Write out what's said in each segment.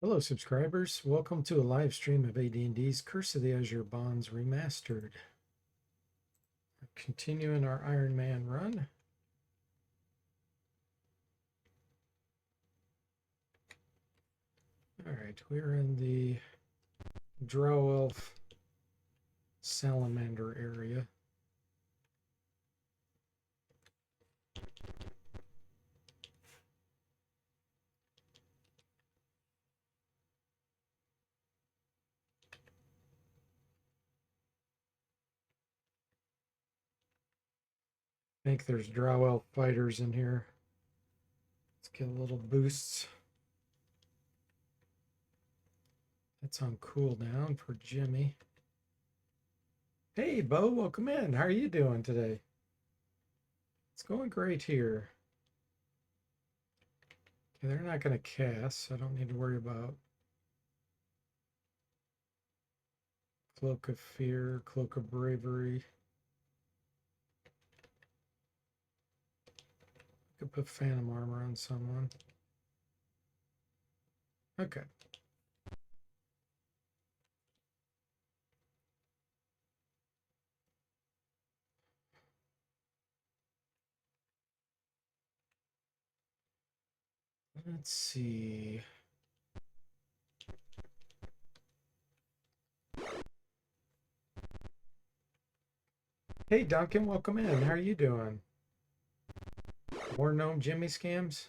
Hello, subscribers. Welcome to a live stream of AD&D's Curse of the Azure Bonds Remastered. Continuing our Iron Man run. All right, we're in the Drow Elf Salamander area. I think there's Drow Elf fighters in here. Let's get a little boosts. That's on cooldown for Jimmy. Hey, Bo, welcome in. How are you doing today? It's going great here. Okay, they're not going to cast, so I don't need to worry about Cloak of Fear, Cloak of Bravery. Could put Phantom Armor on someone. Okay. Let's see. Hey, Duncan, welcome in. How are you doing? More Gnome Jimmy scams?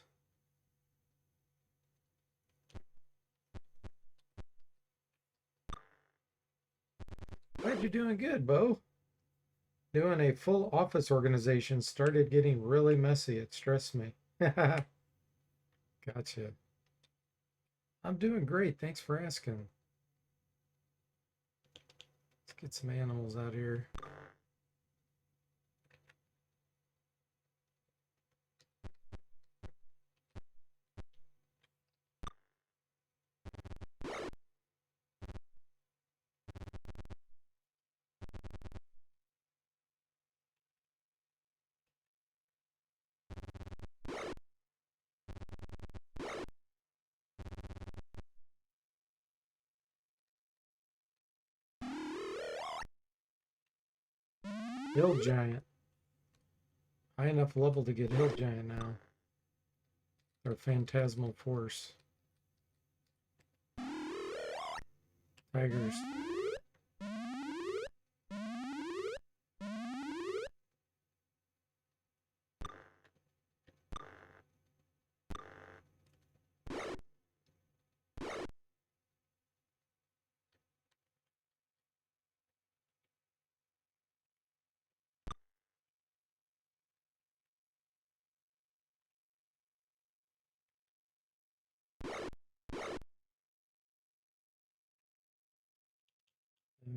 Glad you're doing good, Bo. Doing a full office organization started getting really messy. It stressed me. Gotcha. I'm doing great. Thanks for asking. Let's get some animals out here. Hill Giant. High enough level to get Hill Giant now. Or Phantasmal Force. Tigers.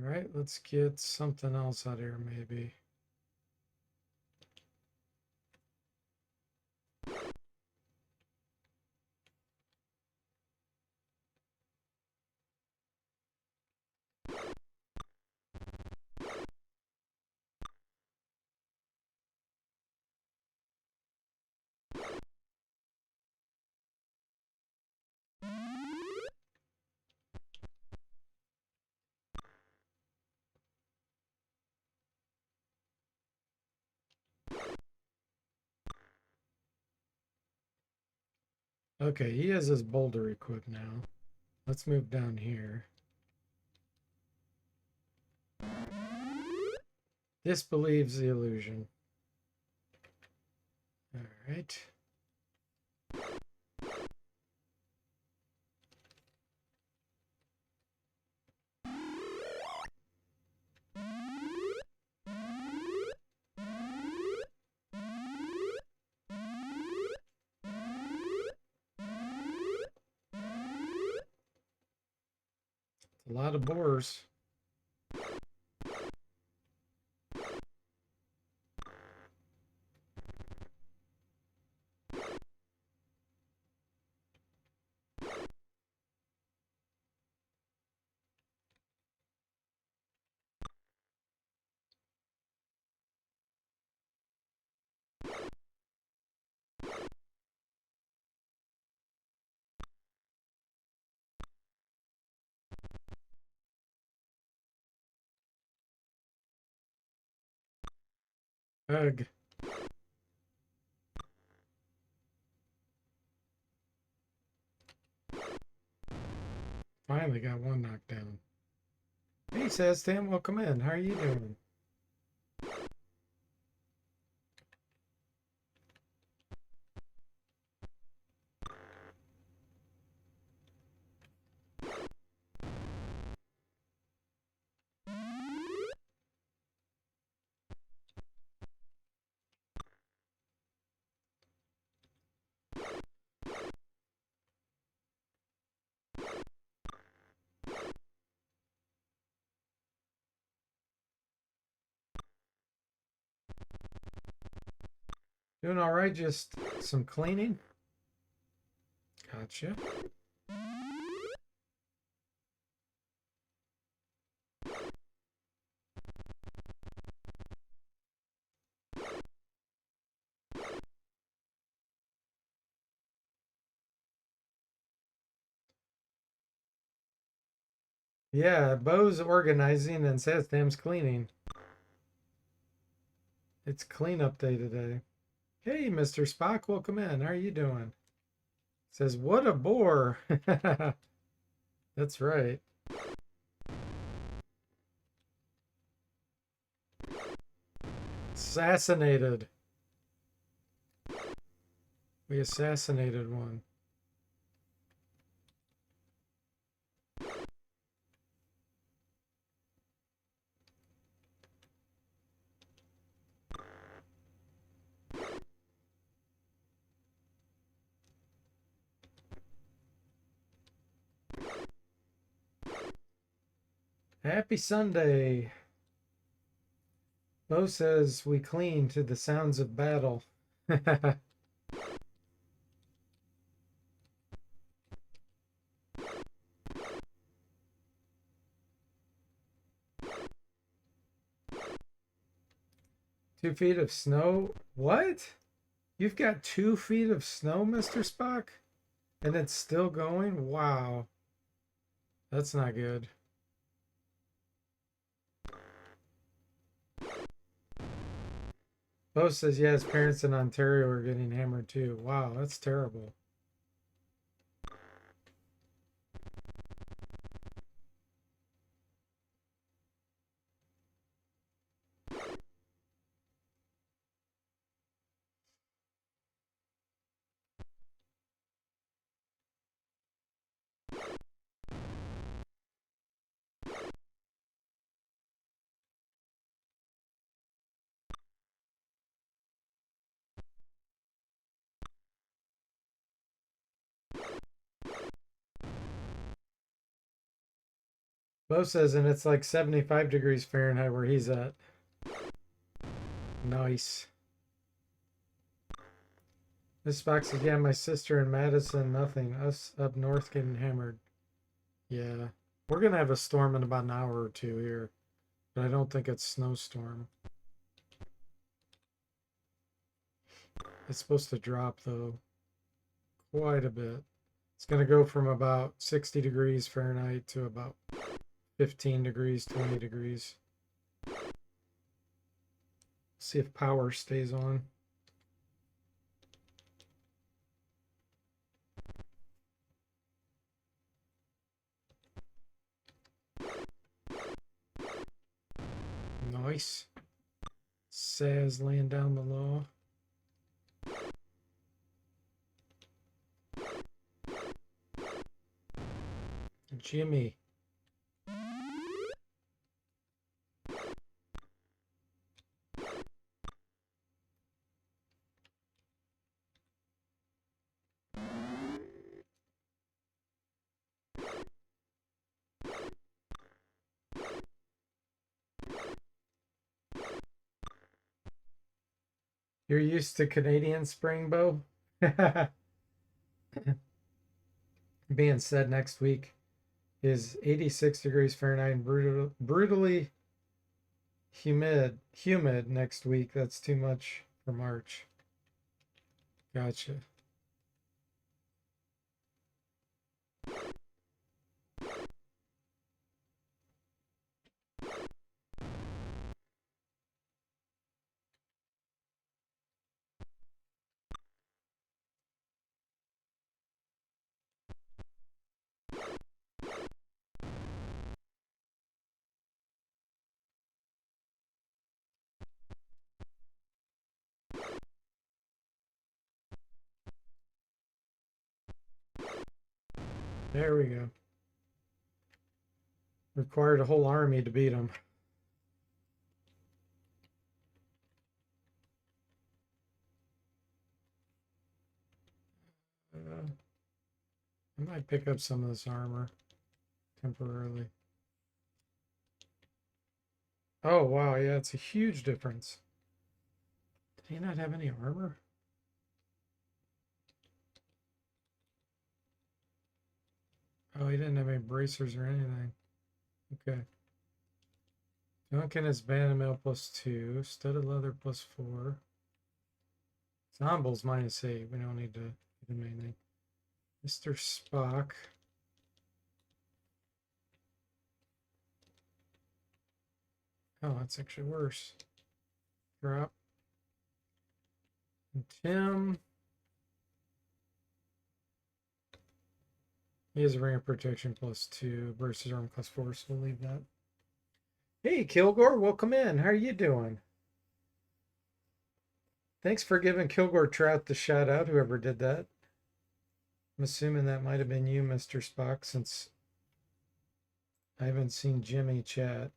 All right, let's get something else out here, maybe. Okay, he has his boulder equipped now. Let's move down here. Disbelieves the illusion. All right. A lot of boars. Ugh. Finally got one knocked down. Hey, says Tim, welcome in. How are you doing? Doing all right, just some cleaning. Gotcha. Yeah, Bo's organizing and says Tim's cleaning. It's cleanup day today. Hey, Mr. Spock, welcome in. How are you doing? Says, what a bore. That's right. Assassinated. We assassinated one. Happy Sunday. Bo says we clean to the sounds of battle. 2 feet of snow? What? You've got 2 feet of snow, Mr. Spock? And it's still going? Wow. That's not good. Bo says, yeah, his parents in Ontario are getting hammered too. Wow, that's terrible. Bo says, and it's like 75 degrees Fahrenheit where he's at. Nice. This Spock says, yeah, my sister in Madison, nothing. Us up north getting hammered. Yeah. We're going to have a storm in about an hour or two here. But I don't think it's snowstorm. It's supposed to drop, though, quite a bit. It's going to go from about 60 degrees Fahrenheit to about 15 degrees, 20 degrees. See if power stays on. Nice. Saz laying down the law. Jimmy. You're used to Canadian spring, Bo? Being said, next week is 86 degrees Fahrenheit and brutally humid next week. That's too much for March. Gotcha. There we go. Required a whole army to beat him. I might pick up some of this armor temporarily. Oh, wow. Yeah, it's a huge difference. Did he not have any armor? Oh, he didn't have any bracers or anything. Okay. Duncan is banded mail +2. Studded leather +4. Zombles -8. We don't need to give him anything. Mr. Spock. Oh, that's actually worse. Drop. And Tim. He has a ring of protection +2. Versus arm +4, so we'll leave that. Hey, Kilgore, welcome in. How are you doing? Thanks for giving Kilgore Trout the shout out, whoever did that. I'm assuming that might have been you, Mr. Spock, since I haven't seen Jimmy chat.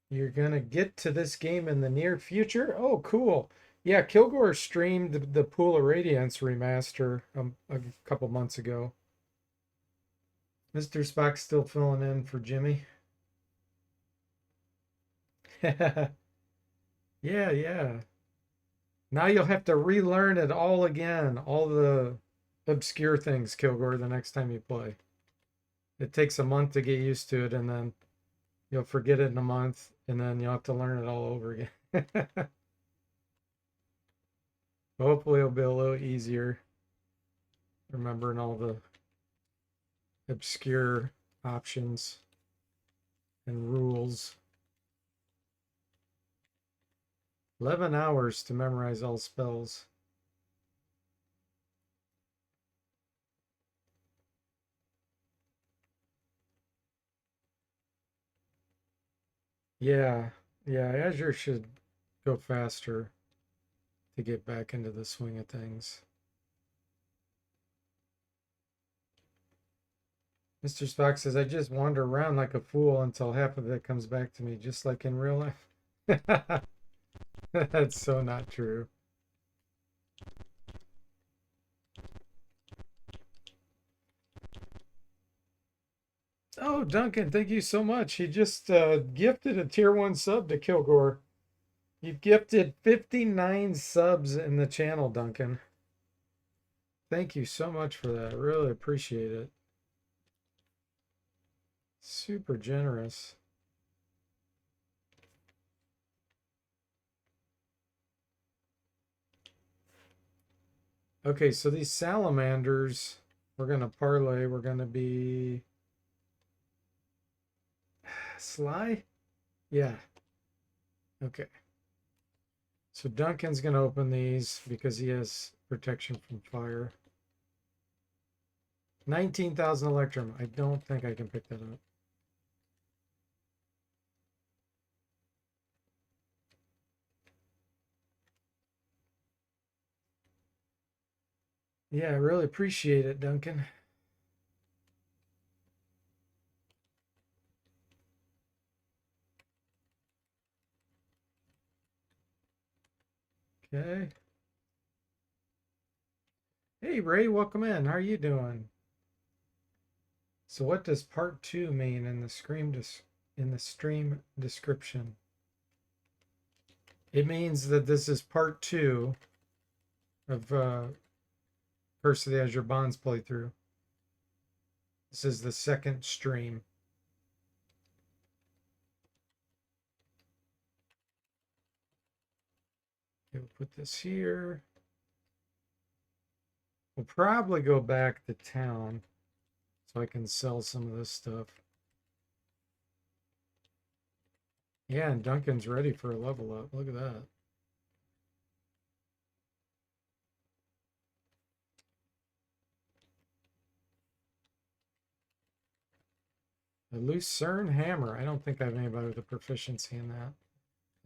You're going to get to this game in the near future? Oh, cool. Yeah, Kilgore streamed the Pool of Radiance remaster a couple months ago. Mr. Spock's still filling in for Jimmy. Yeah, yeah. Now you'll have to relearn it all again, all the obscure things, Kilgore, the next time you play. It takes a month to get used to it, and then you'll forget it in a month, and then you'll have to learn it all over again. Hopefully it'll be a little easier remembering all the obscure options and rules. 11 hours to memorize all spells. Yeah, Azure should go faster to get back into the swing of things. Mr. Spock says, I just wander around like a fool until half of it comes back to me, just like in real life. That's so not true. Oh, Duncan, thank you so much. He just gifted a tier 1 sub to Kilgore. You've gifted 59 subs in the channel, Duncan. Thank you so much for that. I really appreciate it. Super generous. Okay, so these salamanders, we're going to parlay. We're going to be Sly? Yeah. Okay. So Duncan's going to open these because he has protection from fire. 19,000 Electrum. I don't think I can pick that up. Yeah, I really appreciate it, Duncan. Okay. Hey, Ray, welcome in. How are you doing? So what does part 2 mean in the stream description? It means that this is part 2 of Curse of the Azure Bonds playthrough. This is the second stream. Okay, we'll put this here. We'll probably go back to town so I can sell some of this stuff. Yeah, and Duncan's ready for a level up. Look at that. A Lucerne hammer. I don't think I have anybody with a proficiency in that.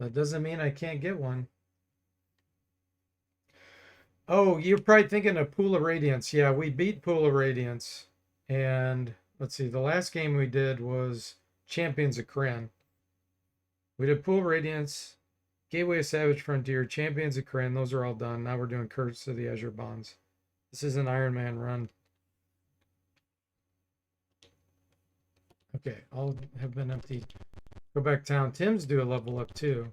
That doesn't mean I can't get one. Oh, you're probably thinking of Pool of Radiance. Yeah, we beat Pool of Radiance. And let's see, the last game we did was Champions of Kryn. We did Pool of Radiance, Gateway of Savage Frontier, Champions of Kryn. Those are all done. Now we're doing Curse of the Azure Bonds. This is an Iron Man run. Okay, all have been emptied. Go back down. Tim's do a level up too.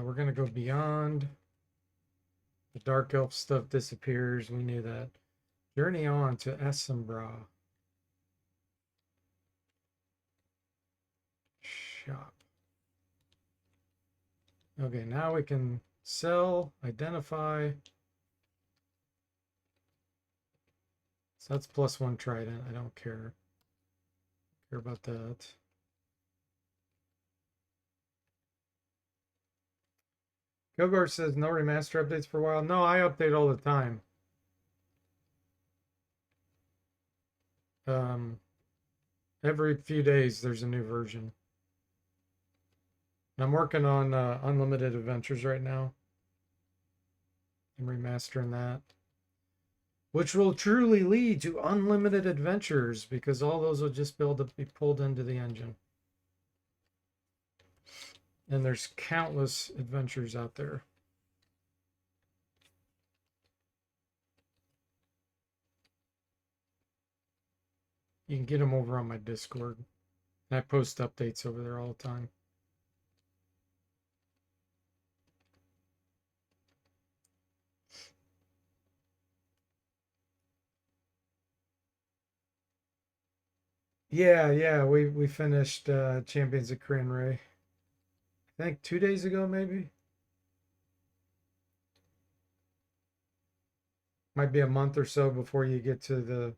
We're going to go beyond. The Dark Elf stuff disappears. We knew that. Journey on to Essenbra. Shop. Okay, now we can sell, identify. So that's +1 trident. I don't care. Care about that. Kilgore says no remaster updates for a while. No, I update all the time. Every few days there's a new version. I'm working on Unlimited Adventures right now. I'm remastering that. Which will truly lead to unlimited adventures because all those will just be able to be pulled into the engine. And there's countless adventures out there. You can get them over on my Discord. And I post updates over there all the time. Yeah, we finished Champions of Kryn Ray. I think 2 days ago, maybe. Might be a month or so before you get to the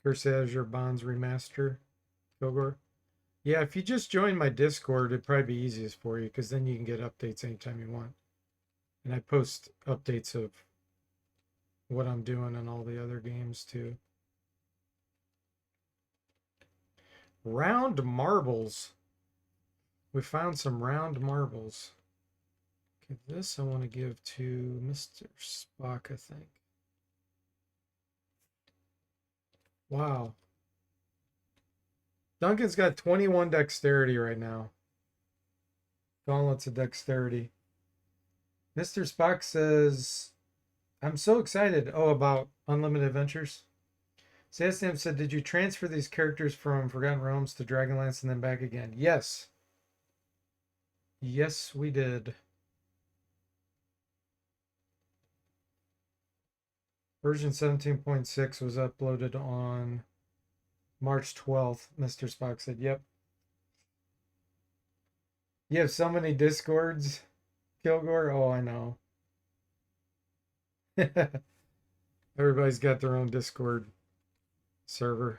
Curse of Azure Bonds remaster, Kilgore. Yeah, if you just join my Discord, it'd probably be easiest for you because then you can get updates anytime you want. And I post updates of what I'm doing and all the other games too. Round marbles. We found some round marbles. Okay, this I want to give to Mr. Spock, I think. Wow. Duncan's got 21 dexterity right now. Gauntlets of dexterity. Mr. Spock says, I'm so excited. Oh, about Unlimited Adventures. Sam said, did you transfer these characters from Forgotten Realms to Dragonlance and then back again? Yes. Yes, we did. Version 17.6 was uploaded on March 12th. Mr. Spock said, yep. You have so many Discords, Kilgore. Oh, I know. Everybody's got their own Discord server.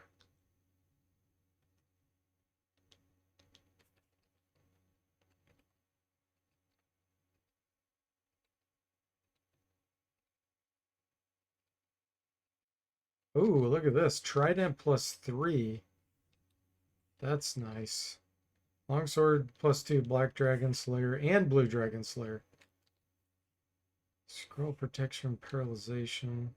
Ooh, look at this. Trident +3. That's nice. Longsword +2, Black Dragon Slayer and Blue Dragon Slayer. Scroll protection, paralyzation.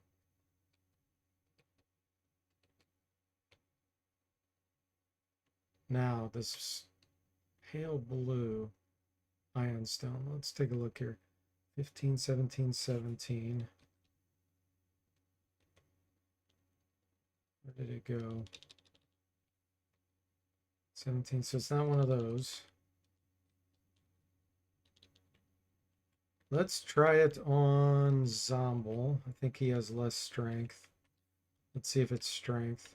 Now, this pale blue ion stone. Let's take a look here. 15, 17, 17. Where did it go? 17, so it's not one of those. Let's try it on Zomble. I think he has less strength. Let's see if it's strength.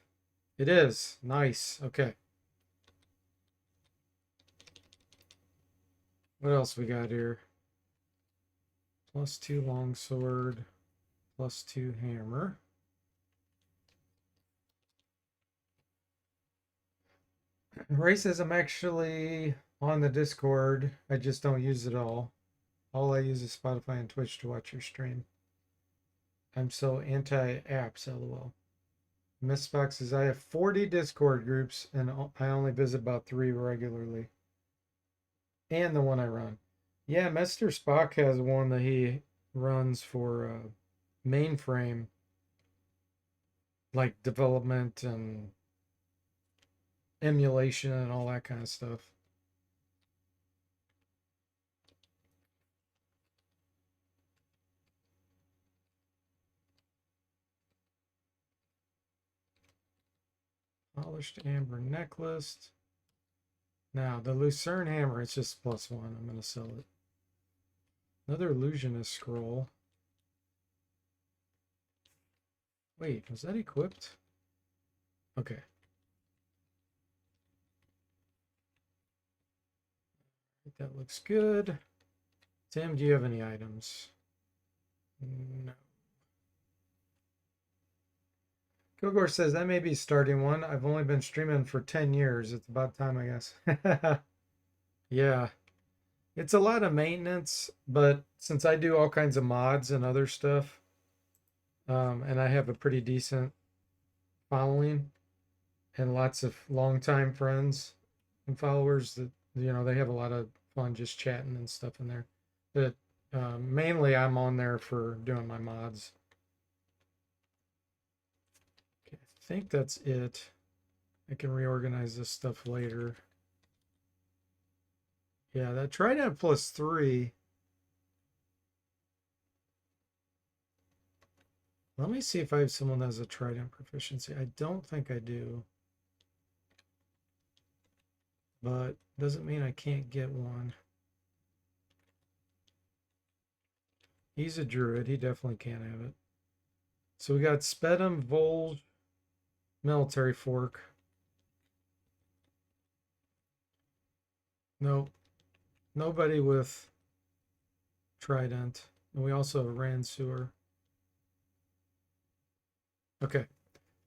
It is. Nice. Okay. What else we got here? +2 longsword, +2 hammer. Ray says I'm actually on the Discord. I just don't use it all. All I use is Spotify and Twitch to watch your stream. I'm so anti-apps, lol. Miss Spock says, I have 40 Discord groups and I only visit about 3 regularly. And the one I run. Yeah, Mr. Spock has one that he runs for mainframe, like development and emulation and all that kind of stuff. Polished amber necklace. Now, the Lucerne hammer, it's just +1. I'm going to sell it. Another illusionist scroll. Wait, was that equipped? Okay. That looks good. Tim, do you have any items? No. Kilgore says, that may be starting one. I've only been streaming for 10 years. It's about time, I guess. Yeah. It's a lot of maintenance, but since I do all kinds of mods and other stuff, and I have a pretty decent following and lots of longtime friends and followers that, they have a lot of fun just chatting and stuff in there. But mainly I'm on there for doing my mods. Okay, I think that's it. I can reorganize this stuff later. Yeah, that Trident +3. Let me see if I have someone that has a Trident proficiency. I don't think I do. But doesn't mean I can't get one. He's a druid. He definitely can't have it. So we got Spedum, Volge, military fork. Nope. Nobody with Trident. And we also have Ransewer. Okay.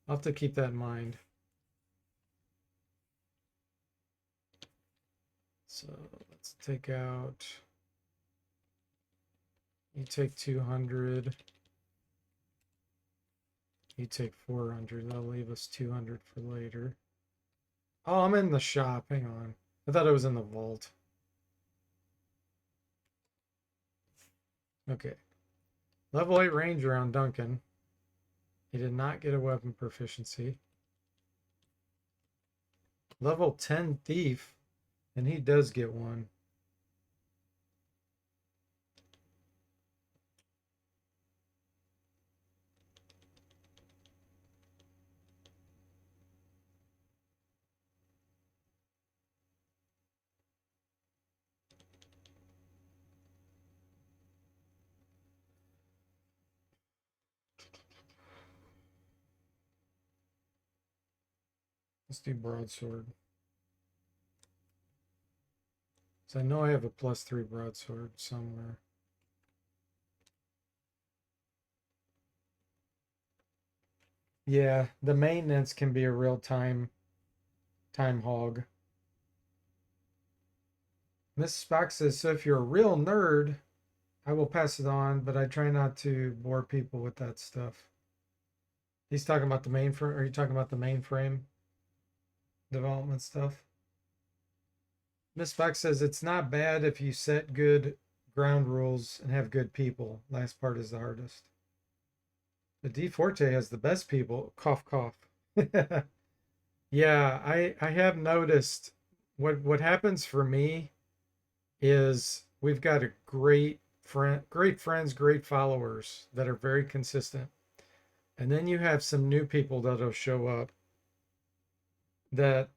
I'll have to keep that in mind. So let's take out. You take 200. You take 400. That'll leave us 200 for later. Oh, I'm in the shop. Hang on. I thought I was in the vault. Okay. Level 8 ranger on Duncan. He did not get a weapon proficiency. Level 10 thief. And he does get one. Let's do broadsword. So I know I have a +3 broadsword somewhere. Yeah, the maintenance can be a real time hog. Mrs. Spock says, so if you're a real nerd, I will pass it on, but I try not to bore people with that stuff. He's talking about the mainframe. Are you talking about the mainframe development stuff? Miss Fox says it's not bad if you set good ground rules and have good people. Last part is the hardest. The DFortae has the best people. Cough, cough. Yeah, I have noticed what happens for me is we've got a great friends, great followers that are very consistent. And then you have some new people that'll show up that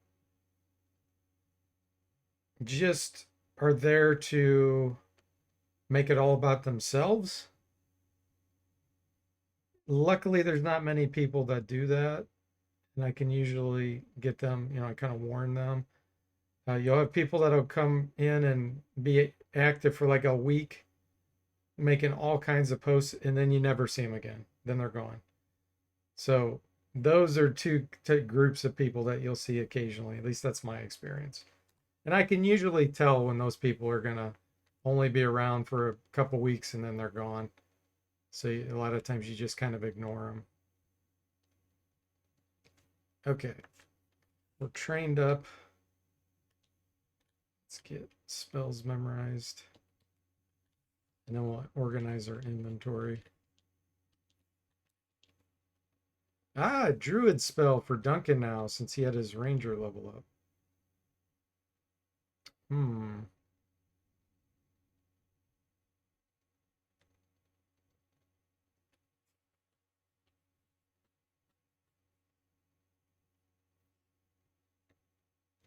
just are there to make it all about themselves. Luckily, there's not many people that do that. And I can usually get them, I kind of warn them. You'll have people that'll come in and be active for like a week, making all kinds of posts, and then you never see them again. Then they're gone. So those are two groups of people that you'll see occasionally. At least that's my experience. And I can usually tell when those people are going to only be around for a couple weeks and then they're gone. So a lot of times you just kind of ignore them. Okay. We're trained up. Let's get spells memorized. And then we'll organize our inventory. Ah, druid spell for Duncan now, since he had his ranger level up.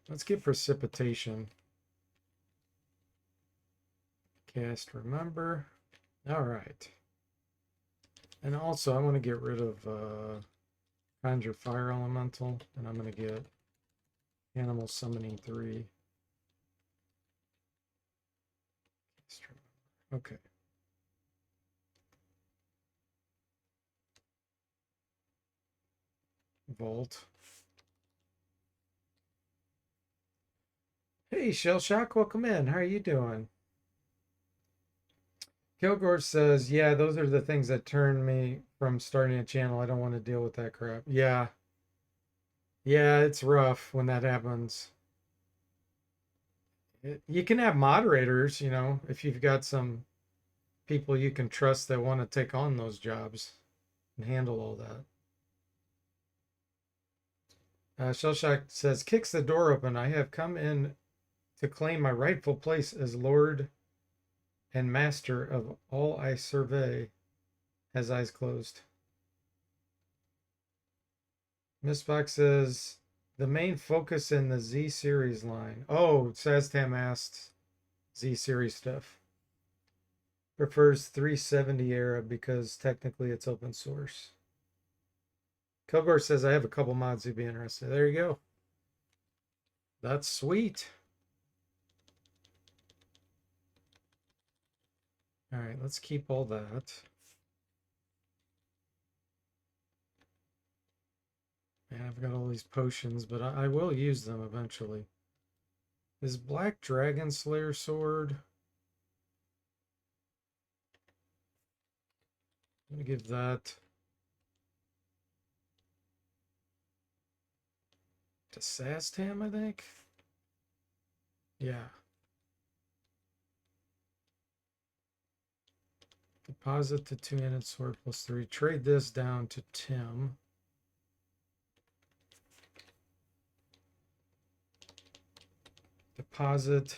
Let's get precipitation. Cast remember. All right. And also, I want to get rid of Conjure Fire Elemental, and I'm going to get Animal Summoning 3. Okay. Vault. Hey, Shell Shock, welcome in. How are you doing? Kilgore says, yeah, those are the things that turn me from starting a channel. I don't want to deal with that crap. Yeah. Yeah, it's rough when that happens. You can have moderators, if you've got some people you can trust that want to take on those jobs and handle all that. Shellshock says, kicks the door open. I have come in to claim my rightful place as Lord and Master of all I survey. Has eyes closed. Mistbox says, the main focus in the Z series line. Oh, Saztam asked Z series stuff. Prefers 370 era because technically it's open source. Kilgore says, I have a couple mods who'd be interested. There you go. That's sweet. All right, let's keep all that. And I've got all these potions, but I will use them eventually. Is Black Dragon Slayer sword? I'm gonna give that to Saztam, I think. Yeah. Deposit the two-handed sword +3. Trade this down to Tim. Deposit.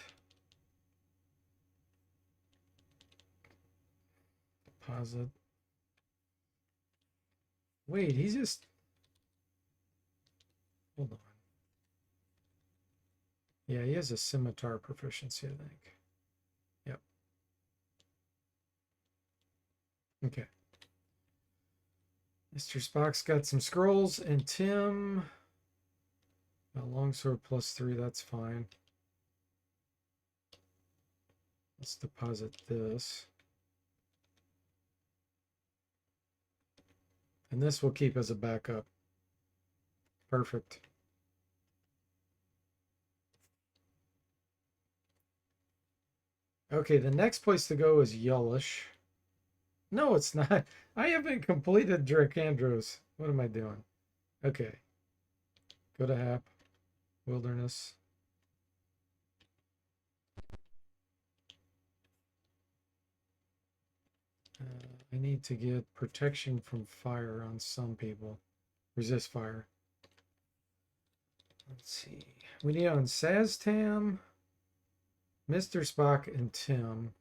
Deposit. Wait, he's just... Hold on. Yeah, he has a scimitar proficiency, I think. Yep. Okay. Mr. Spock's got some scrolls, and Tim... A longsword +3, that's fine. Let's deposit this. And this will keep as a backup. Perfect. Okay, the next place to go is Yullish. No, it's not. I haven't completed Dracandros. What am I doing? Okay. Go to Hap. Wilderness. I need to get protection from fire on some people. Resist fire. Let's see. We need on Saztam, Mr. Spock, and Tim.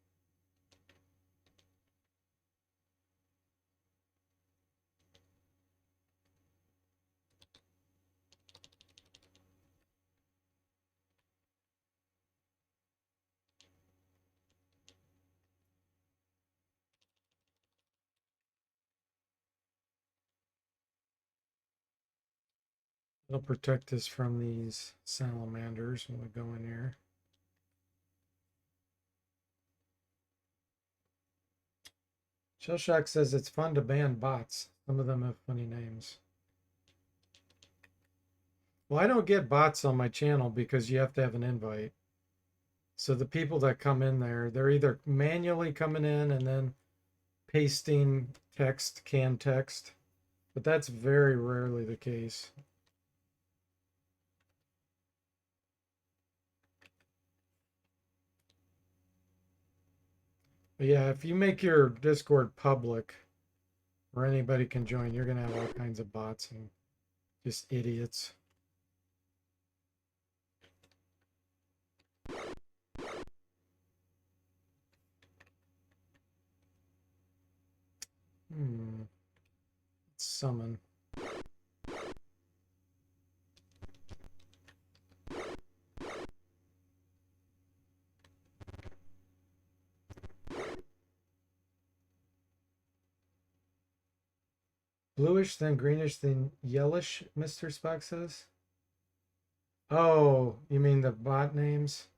It'll protect us from these salamanders when we go in here. Shellshock says it's fun to ban bots. Some of them have funny names. Well, I don't get bots on my channel because you have to have an invite. So the people that come in there, they're either manually coming in and then pasting text, canned text, but that's very rarely the case. But yeah, if you make your Discord public where anybody can join, you're gonna have all kinds of bots and just idiots. Summon. Bluish, then greenish, then yellowish, Mr. Spock says. Oh, you mean the bot names?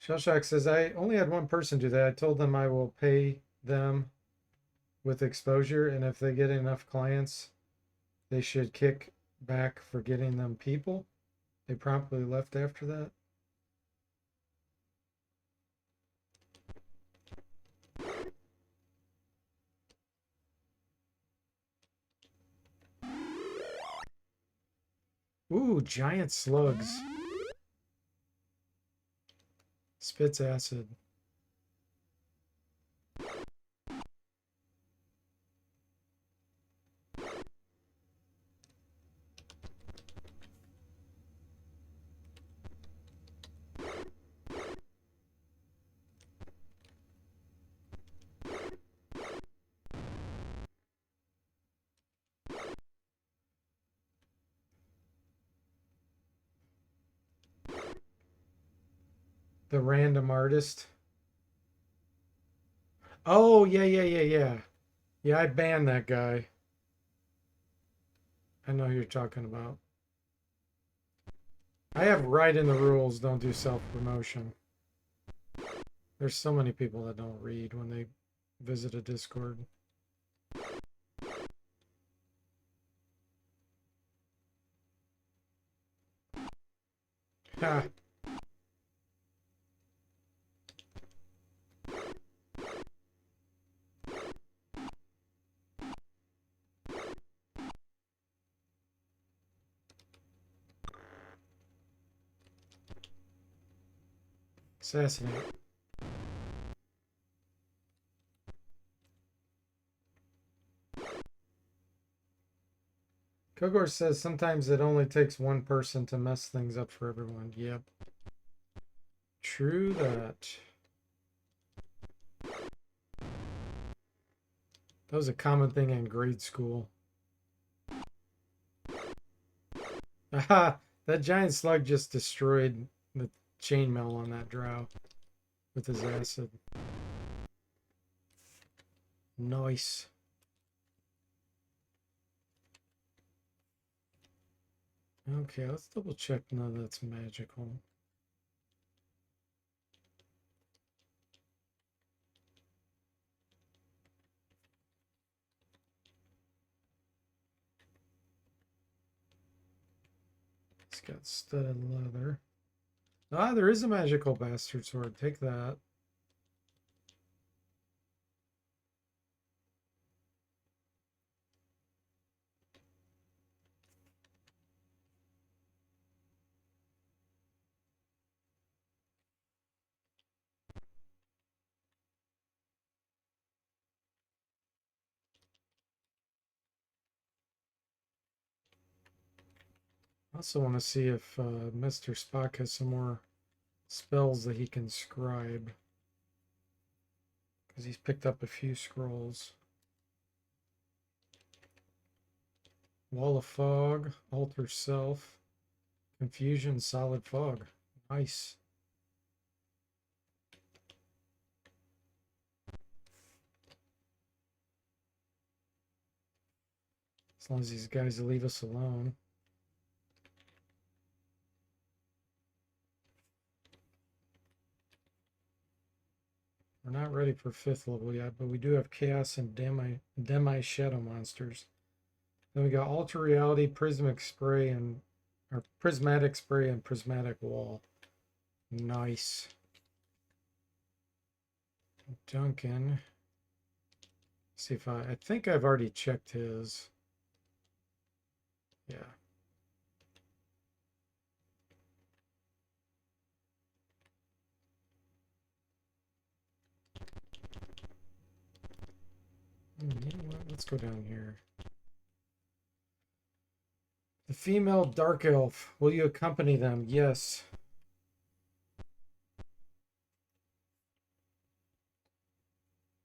Shellshock says, I only had one person do that. I told them I will pay them with exposure, and if they get enough clients, they should kick back for getting them people. They promptly left after that. Ooh, giant slugs. Spits acid. The random artist. Oh, yeah. Yeah, I banned that guy. I know who you're talking about. I have right in the rules, don't do self-promotion. There's so many people that don't read when they visit a Discord. Ha! Assassinate. Kogor says sometimes it only takes one person to mess things up for everyone. Yep. True that. That was a common thing in grade school. Aha! That giant slug just destroyed the chainmail on that drow with his acid. Nice. Okay, let's double check none of that's magical. It's got studded leather. Ah, there is a magical bastard sword. Take that. I also want to see if Mr. Spock has some more spells that he can scribe. Because he's picked up a few scrolls. Wall of Fog, Alter Self, Confusion, Solid Fog. Nice. As long as these guys leave us alone. We're not ready for 5th level yet, but we do have Chaos and Demi Shadow monsters. Then we got Alter Reality, Prismatic Spray, and Prismatic Spray and Prismatic Wall. Nice. Duncan. See if I think I've already checked his. Yeah. You know what? Let's go down here. The female dark elf. Will you accompany them? Yes.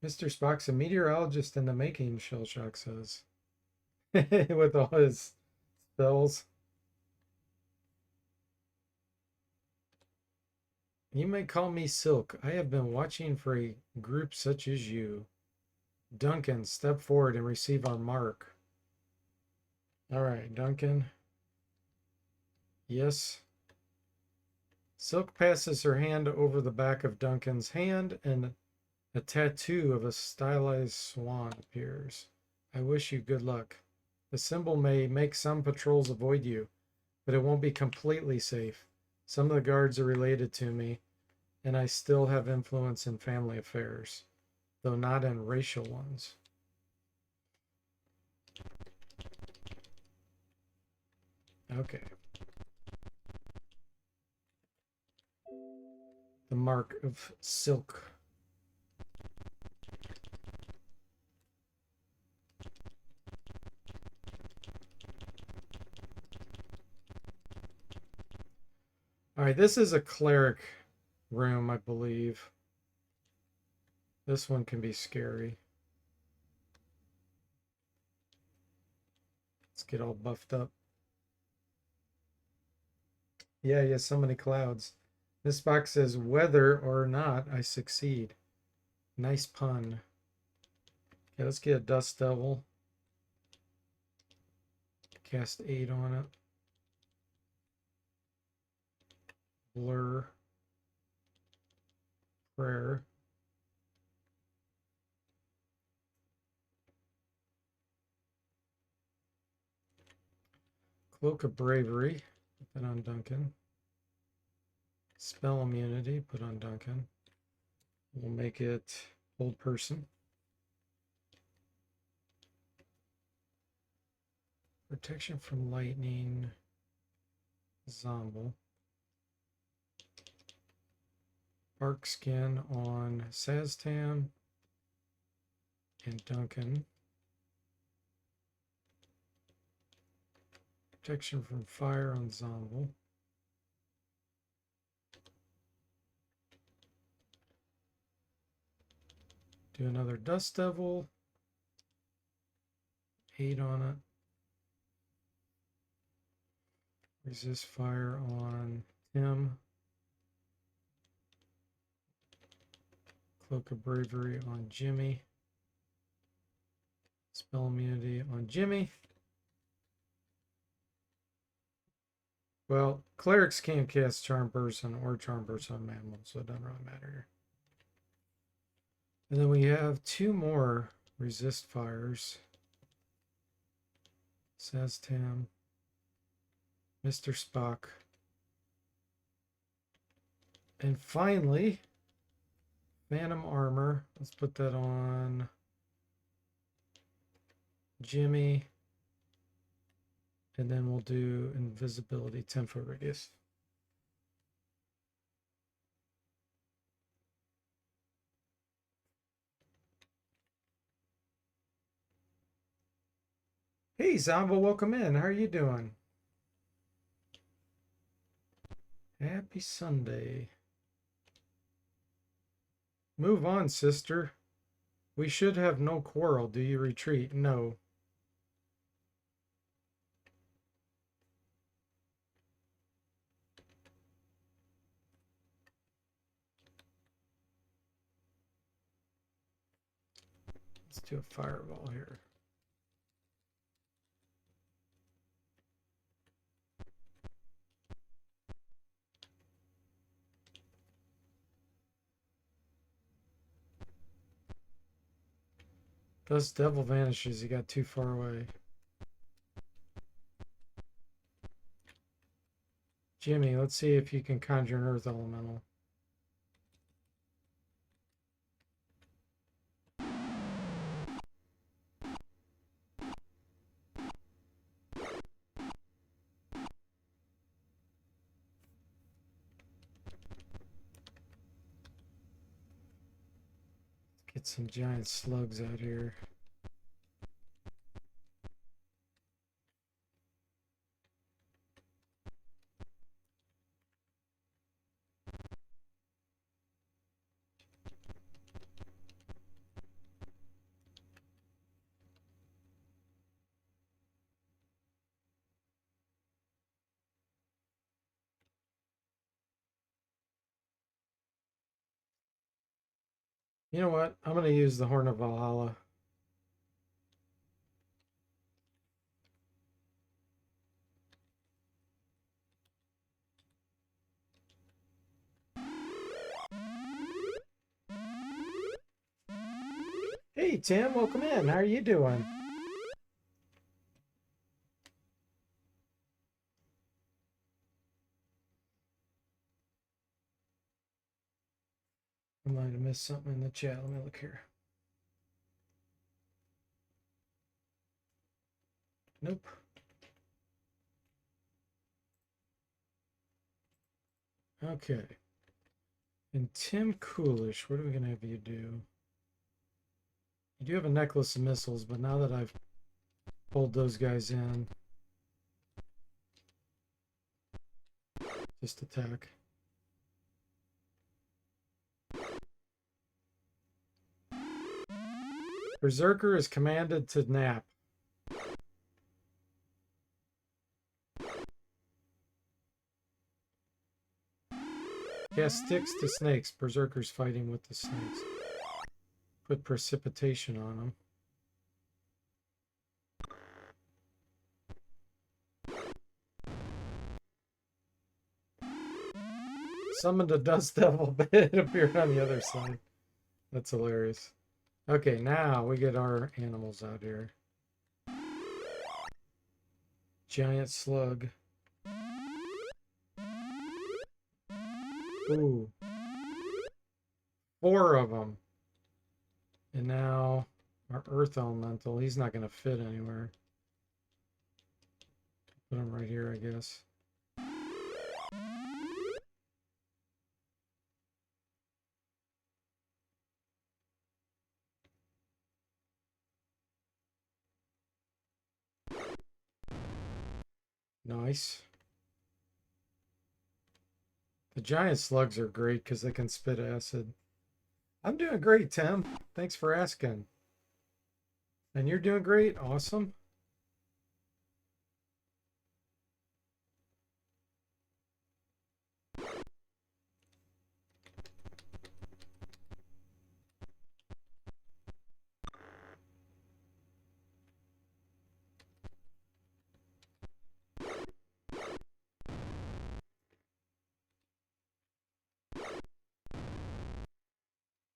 Mr. Spock's a meteorologist in the making, Shellshock says. With all his spells. You may call me Silk. I have been watching for a group such as you. Duncan, step forward and receive our mark. All right, Duncan. Yes. Silk passes her hand over the back of Duncan's hand, and a tattoo of a stylized swan appears. I wish you good luck. The symbol may make some patrols avoid you, but it won't be completely safe. Some of the guards are related to me, and I still have influence in family affairs, though not in racial ones. Okay. The mark of Silk. All right, this is a cleric room, I believe. This one can be scary. Let's get all buffed up. Yeah, he has so many clouds. This box says, whether or not I succeed. Nice pun. Okay, let's get a Dust Devil. Cast 8 on it. Blur. Prayer. Cloak of Bravery. Put that on Duncan. Spell immunity. Put on Duncan. We'll make it Hold Person. Protection from lightning. Zombie. Bark Skin on Saztam and Duncan. Protection from fire on Zombie. Do another Dust Devil. 8 on it. Resist fire on Tim. Cloak of Bravery on Jimmy. Spell immunity on Jimmy. Well, clerics can't cast Charm Person or Charm Person on mammals, so it doesn't really matter here. And then we have 2 more resist fires. Saztam. Mr. Spock. And finally, Phantom Armor. Let's put that on Jimmy. And then we'll do invisibility, 10-foot radius. Hey, Zombo, welcome in. How are you doing? Happy Sunday. Move on, sister. We should have no quarrel. Do you retreat? No. Let's do a fireball here. Dust Devil vanishes. He got too far away. Jimmy, let's see if you can conjure an Earth Elemental. Get some giant slugs out here. You know what? I'm going to use the Horn of Valhalla. Hey, Tim, welcome in. How are you doing? I might have missed something in the chat. Let me look here. Nope. Okay. And Tim Coolish, what are we going to have you do? You do have a necklace of missiles, but now that I've pulled those guys in, just attack. Berserker is commanded to nap. Cast sticks to snakes. Berserker's fighting with the snakes. Put precipitation on them. Summoned a dust devil, but it appeared on the other side. That's hilarious. Okay, now we get our animals out here. Giant slug. Ooh. 4 of them. And now our earth elemental. He's not going to fit anywhere. Put him right here, I guess. Nice. The giant slugs are great because they can spit acid. I'm doing great, Tim. Thanks for asking. And you're doing great. Awesome.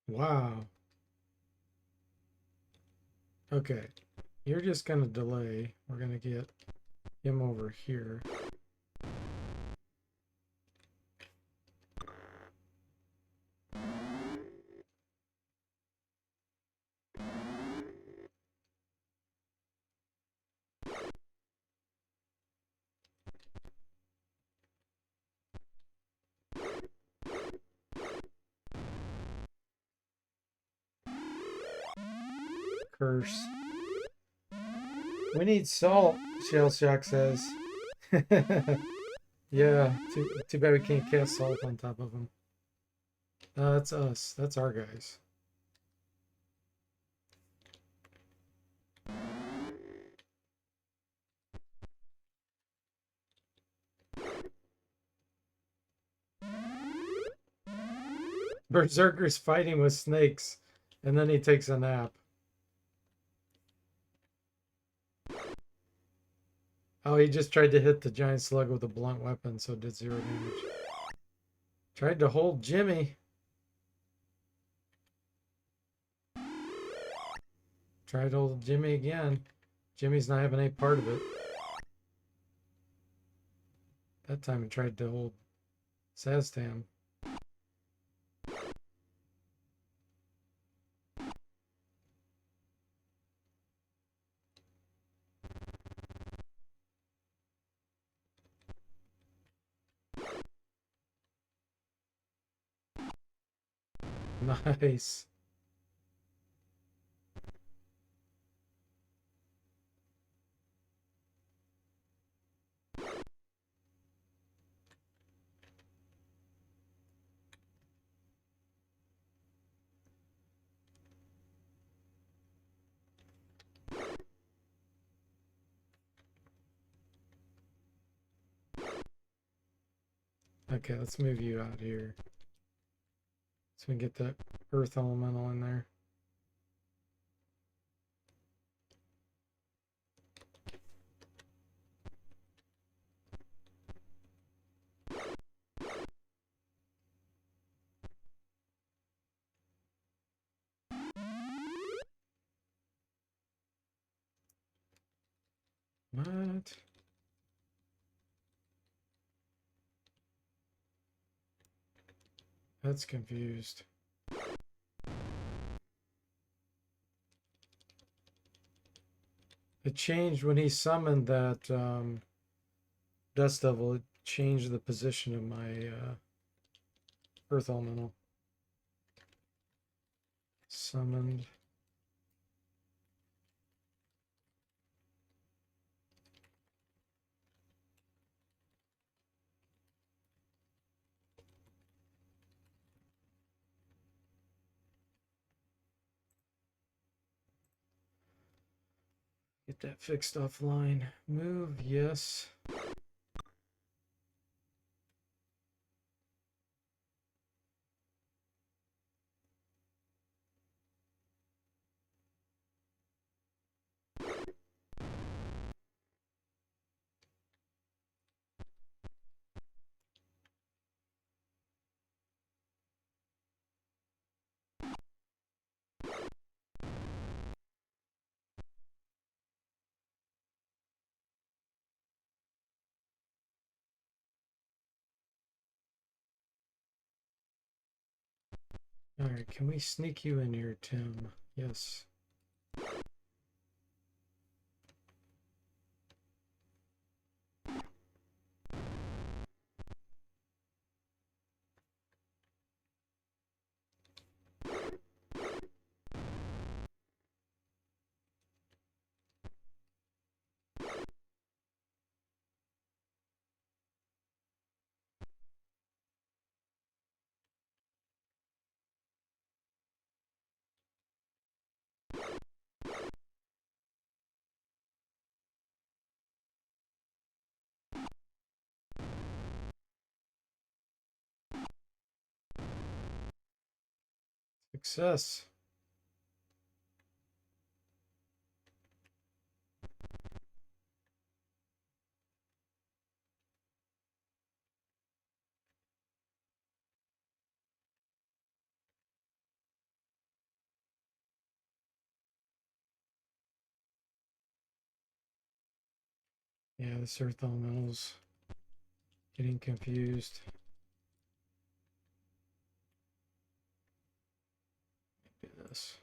Wow. Okay. You're just going to delay. We're going to get him over here. Curse. We need salt, Shell Shock says. Yeah, too bad we can't cast salt on top of them. That's us. That's our guys. Berserker's fighting with snakes, and then he takes a nap. Oh, he just tried to hit the giant slug with a blunt weapon, so it did 0 damage. Tried to hold Jimmy. Tried to hold Jimmy again. Jimmy's not having any part of it. That time he tried to hold Saztam. Nice. Okay, let's move you out here. So we can get that earth elemental in there. What? That's confused. It changed when he summoned that Dust Devil. It changed the position of my Earth Elemental. Summoned. Get that fixed offline. Move, yes. Alright, can we sneak you in here, Tim? Yes. Success. Yeah, this Earth Elemental's getting confused. Do this.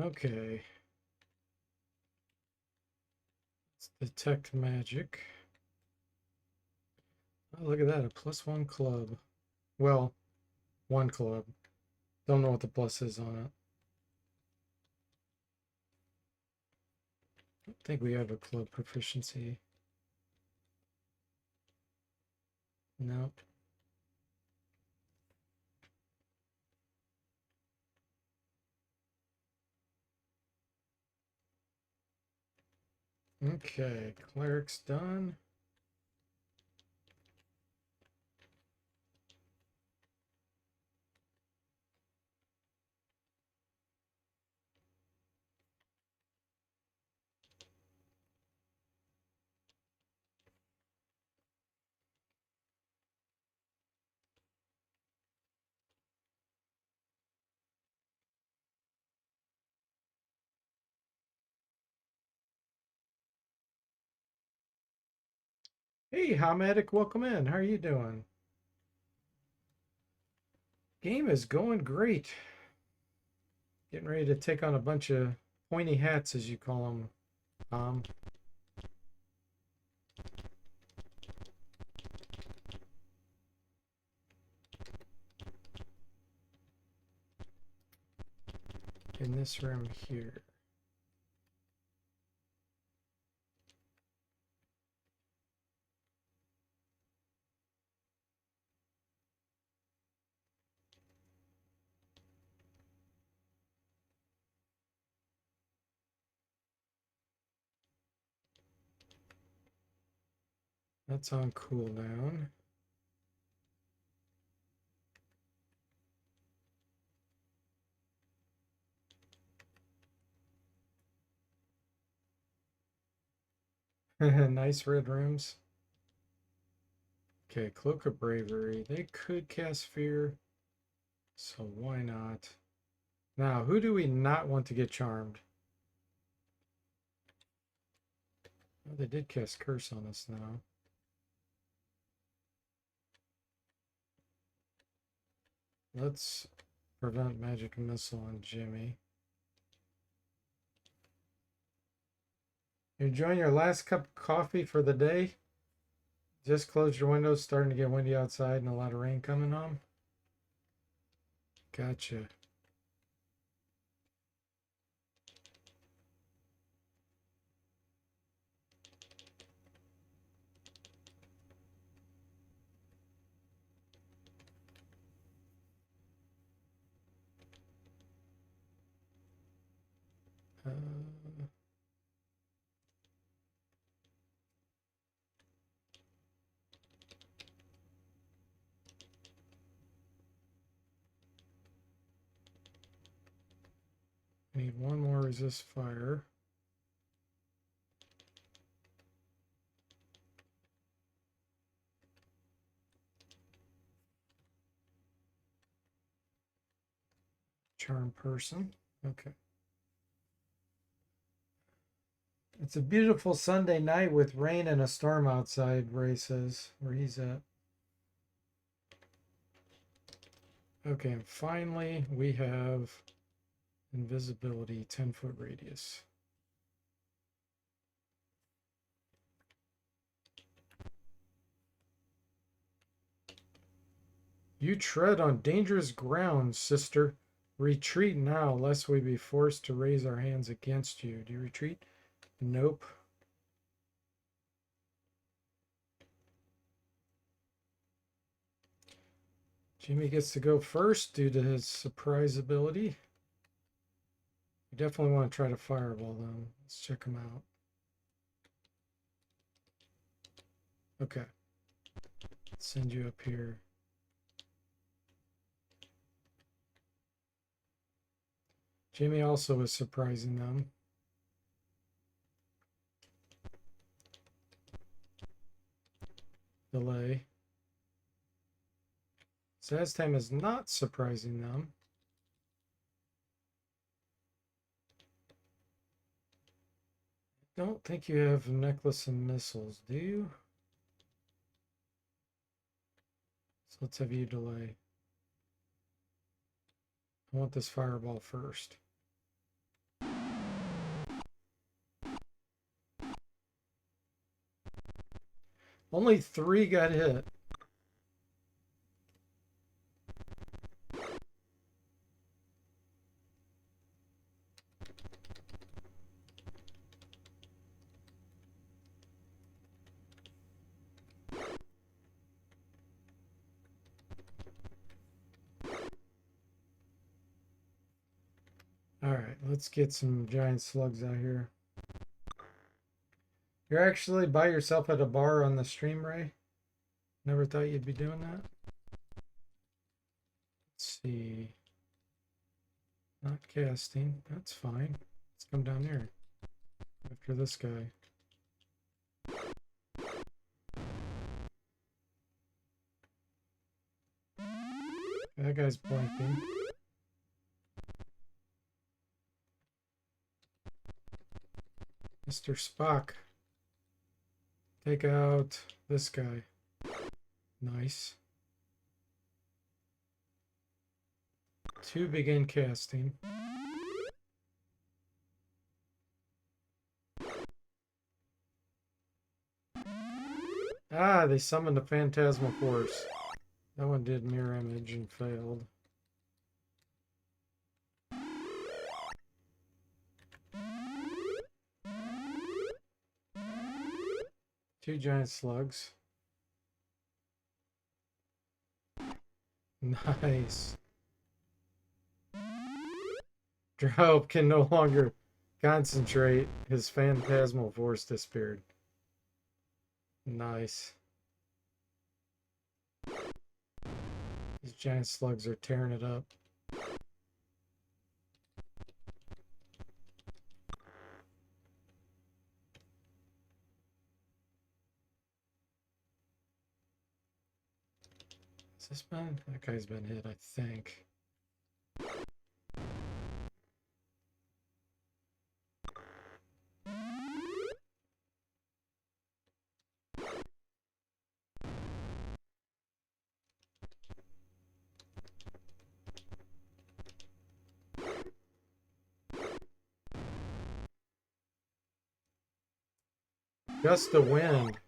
Okay. Let's detect magic. Oh, look at that, a +1 club. Well, 1 club. Don't know what the plus is on it. I don't think we have a club proficiency. Nope. Okay, cleric's done. Hey, Hamedik, welcome in. How are you doing? Game is going great. Getting ready to take on a bunch of pointy hats, as you call them, Tom. in this room here. That's on cooldown. Nice red rooms. Okay, Cloak of Bravery. They could cast Fear, so why not? Now, who do we not want to get charmed? Oh, they did cast Curse on us now. Let's prevent Magic Missile on Jimmy. You're enjoying your last cup of coffee for the day? Just closed your windows, starting to get windy outside and a lot of rain coming home? Gotcha. Uh, need one more resist fire. Charm person. Okay. It's a beautiful Sunday night with rain and a storm outside, Ray says, where he's at. Okay, and finally we have invisibility, 10-foot radius. You tread on dangerous ground, sister. Retreat now, lest we be forced to raise our hands against you. Do you retreat? Nope. Jimmy gets to go first due to his surprise ability. You definitely want to try to fireball them. Let's check them out. Okay. Let's send you up here. Jimmy also is surprising them. Delay. Zaztam is not surprising them. Don't think you have necklace and missiles, do you? So let's have you delay. I want this fireball first. Only 3 got hit. All right, let's get some giant slugs out here. You're actually by yourself at a bar on the stream, Ray? Never thought you'd be doing that? Let's see. Not casting. That's fine. Let's come down here. After this guy. That guy's blanking. Mr. Spock. Take out this guy. Nice. 2 begin casting. Ah, they summoned a phantasmal force. That one did mirror image and failed. 2 giant slugs. Nice. Drow can no longer concentrate. His phantasmal force disappeared. Nice. These giant slugs are tearing it up. Is this been? That guy's been hit, I think. Gust of wind.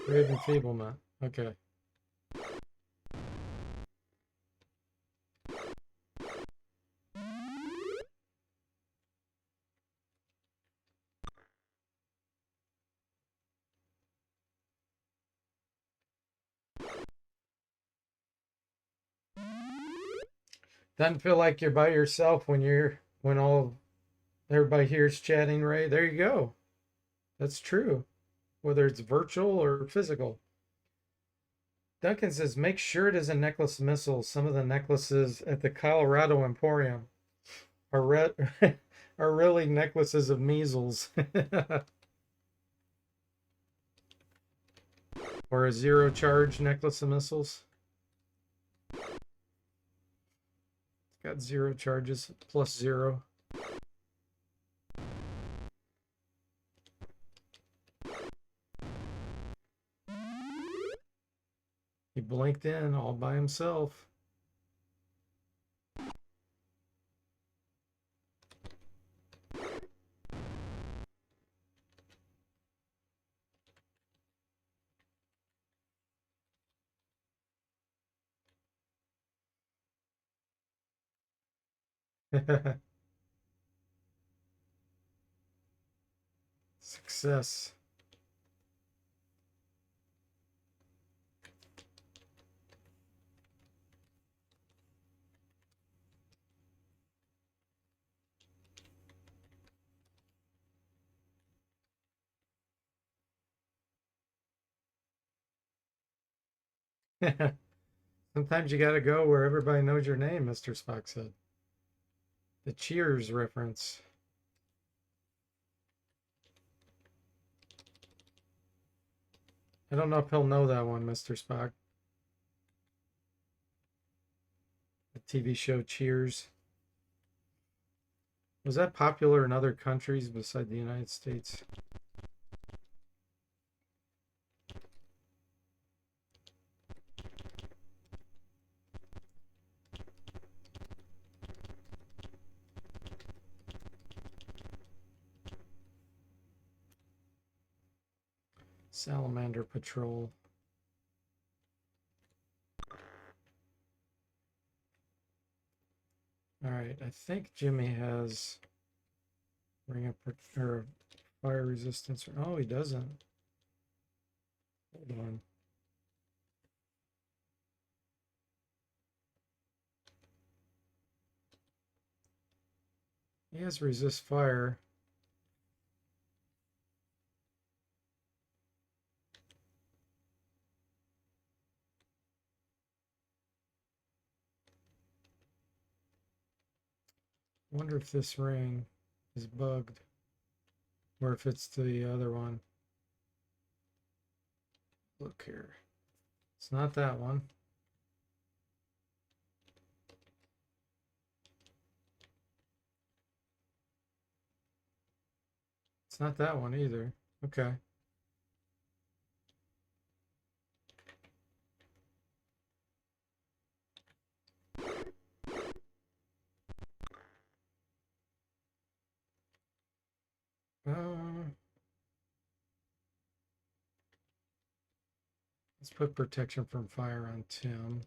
Grave enfeeblement. Okay. Doesn't feel like you're by yourself when all everybody here is chatting, Ray. There you go. That's true. Whether it's virtual or physical. Duncan says, make sure it is a necklace of missiles. Some of the necklaces at the Colorado Emporium are are really necklaces of measles. Or a zero charge necklace of missiles. Got 0 charges, plus 0. He blinked in all by himself. Success. Sometimes you gotta go where everybody knows your name, Mr. Spock said. The Cheers reference. I don't know if he'll know that one, Mr. Spock. The TV show Cheers. Was that popular in other countries beside the United States? Salamander Patrol. All right, I think Jimmy has ring up or fire resistance. Oh, he doesn't. Hold on. He has resist fire. Wonder if this ring is bugged or if it's the other one. Look here. It's not that one. It's not that one either. Okay. Let's put protection from fire on Tim.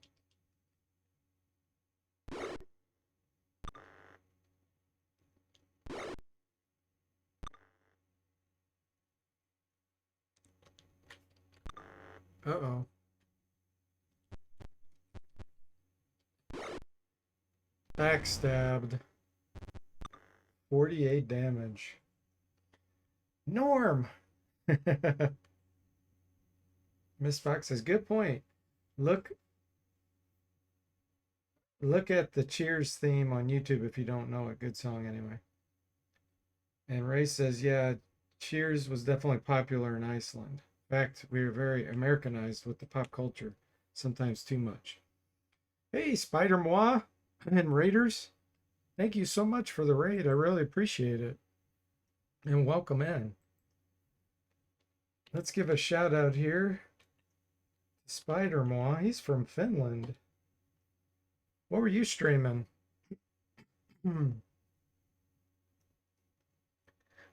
Uh-oh. Backstabbed. 48 damage. Norm! Miss Fox says, good point. Look at the Cheers theme on YouTube if you don't know it. Good song anyway. And Ray says, yeah, Cheers was definitely popular in Iceland. In fact, we are very Americanized with the pop culture, sometimes too much. Hey, Spider Moi and Raiders, thank you so much for the raid. I really appreciate it. And welcome in. Let's give a shout out here to Spider Moi. He's from Finland. What were you streaming?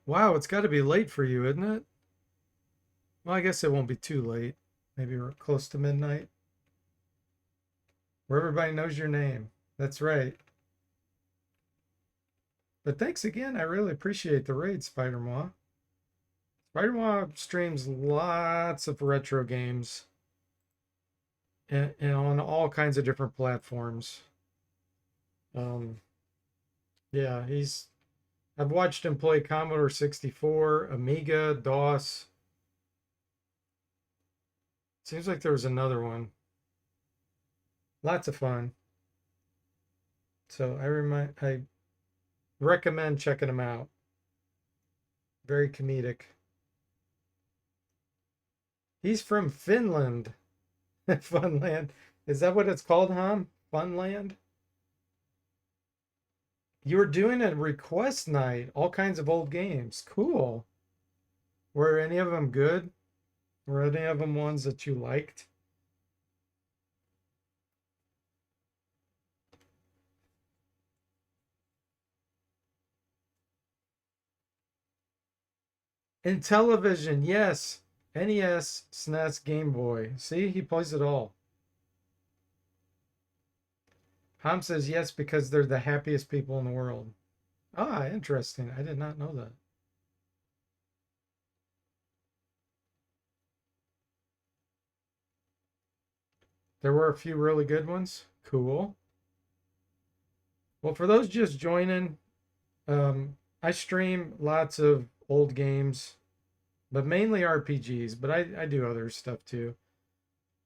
Wow, it's got to be late for you, isn't it? Well, I guess it won't be too late. Maybe we're close to midnight. Where everybody knows your name. That's right. But thanks again. I really appreciate the raid, Spider Moi. Spider Moi streams lots of retro games and on all kinds of different platforms. Yeah, I've watched him play Commodore 64, Amiga, DOS. Seems like there was another one. Lots of fun. So I recommend checking him out. Very comedic. He's from Finland. Funland. Is that what it's called, Ham? Funland? You were doing a request night, all kinds of old games. Cool. Were any of them good? Were any of them ones that you liked? In television, yes. NES, SNES, Game Boy. See, he plays it all. Ham says yes because they're the happiest people in the world. Ah, interesting. I did not know that. There were a few really good ones. Cool. Well, for those just joining, I stream lots of old games, but mainly RPGs, but I do other stuff too.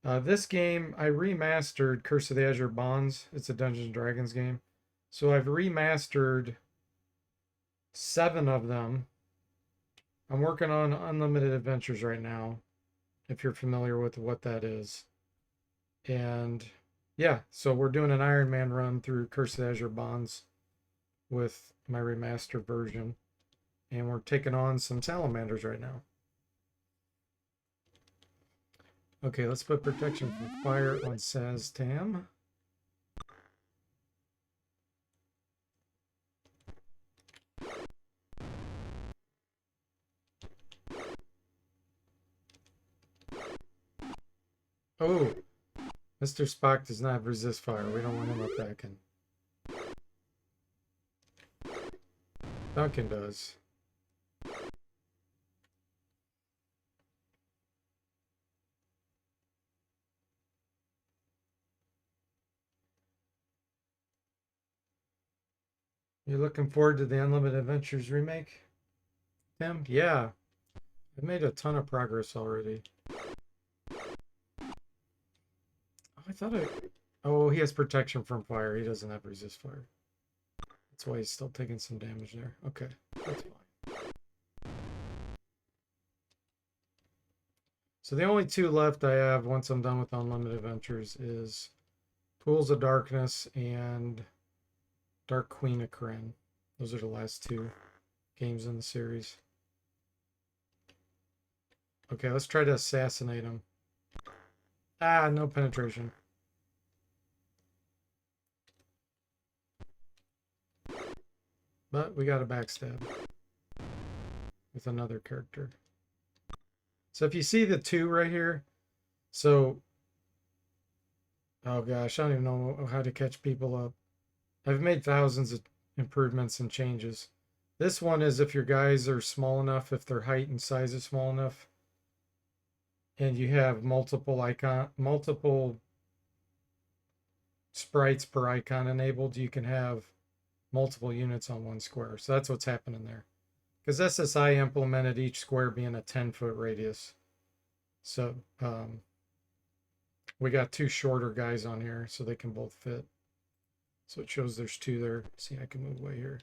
This game, I remastered Curse of the Azure Bonds. It's a Dungeons & Dragons game. So I've remastered 7 of them. I'm working on Unlimited Adventures right now, if you're familiar with what that is. And yeah, so we're doing an Iron Man run through Curse of the Azure Bonds with my remastered version. And we're taking on some salamanders right now. Okay, let's put protection from fire on Saztam. Oh, Mr. Spock does not resist fire. We don't want him attacking. Duncan does. You looking forward to the Unlimited Adventures remake, Tim? Yeah, I've made a ton of progress already. I thought oh, he has protection from fire. He doesn't have resist fire. That's why he's still taking some damage there. Okay, that's fine. So the only 2 left I have once I'm done with Unlimited Adventures is Pools of Darkness and Dark Queen of Kryn. Those are the last 2 games in the series. Okay, let's try to assassinate him. Ah, no penetration. But we got a backstab with another character. So if you see the 2 right here, so, oh gosh, I don't even know how to catch people up. I've made thousands of improvements and changes. This one is if your guys are small enough, if their height and size is small enough. and you have multiple sprites per icon enabled, you can have multiple units on one square. So that's what's happening there. Because SSI implemented each square being a 10-foot radius. So we got two shorter guys on here so they can both fit. So it shows there's two there. See, I can move away here.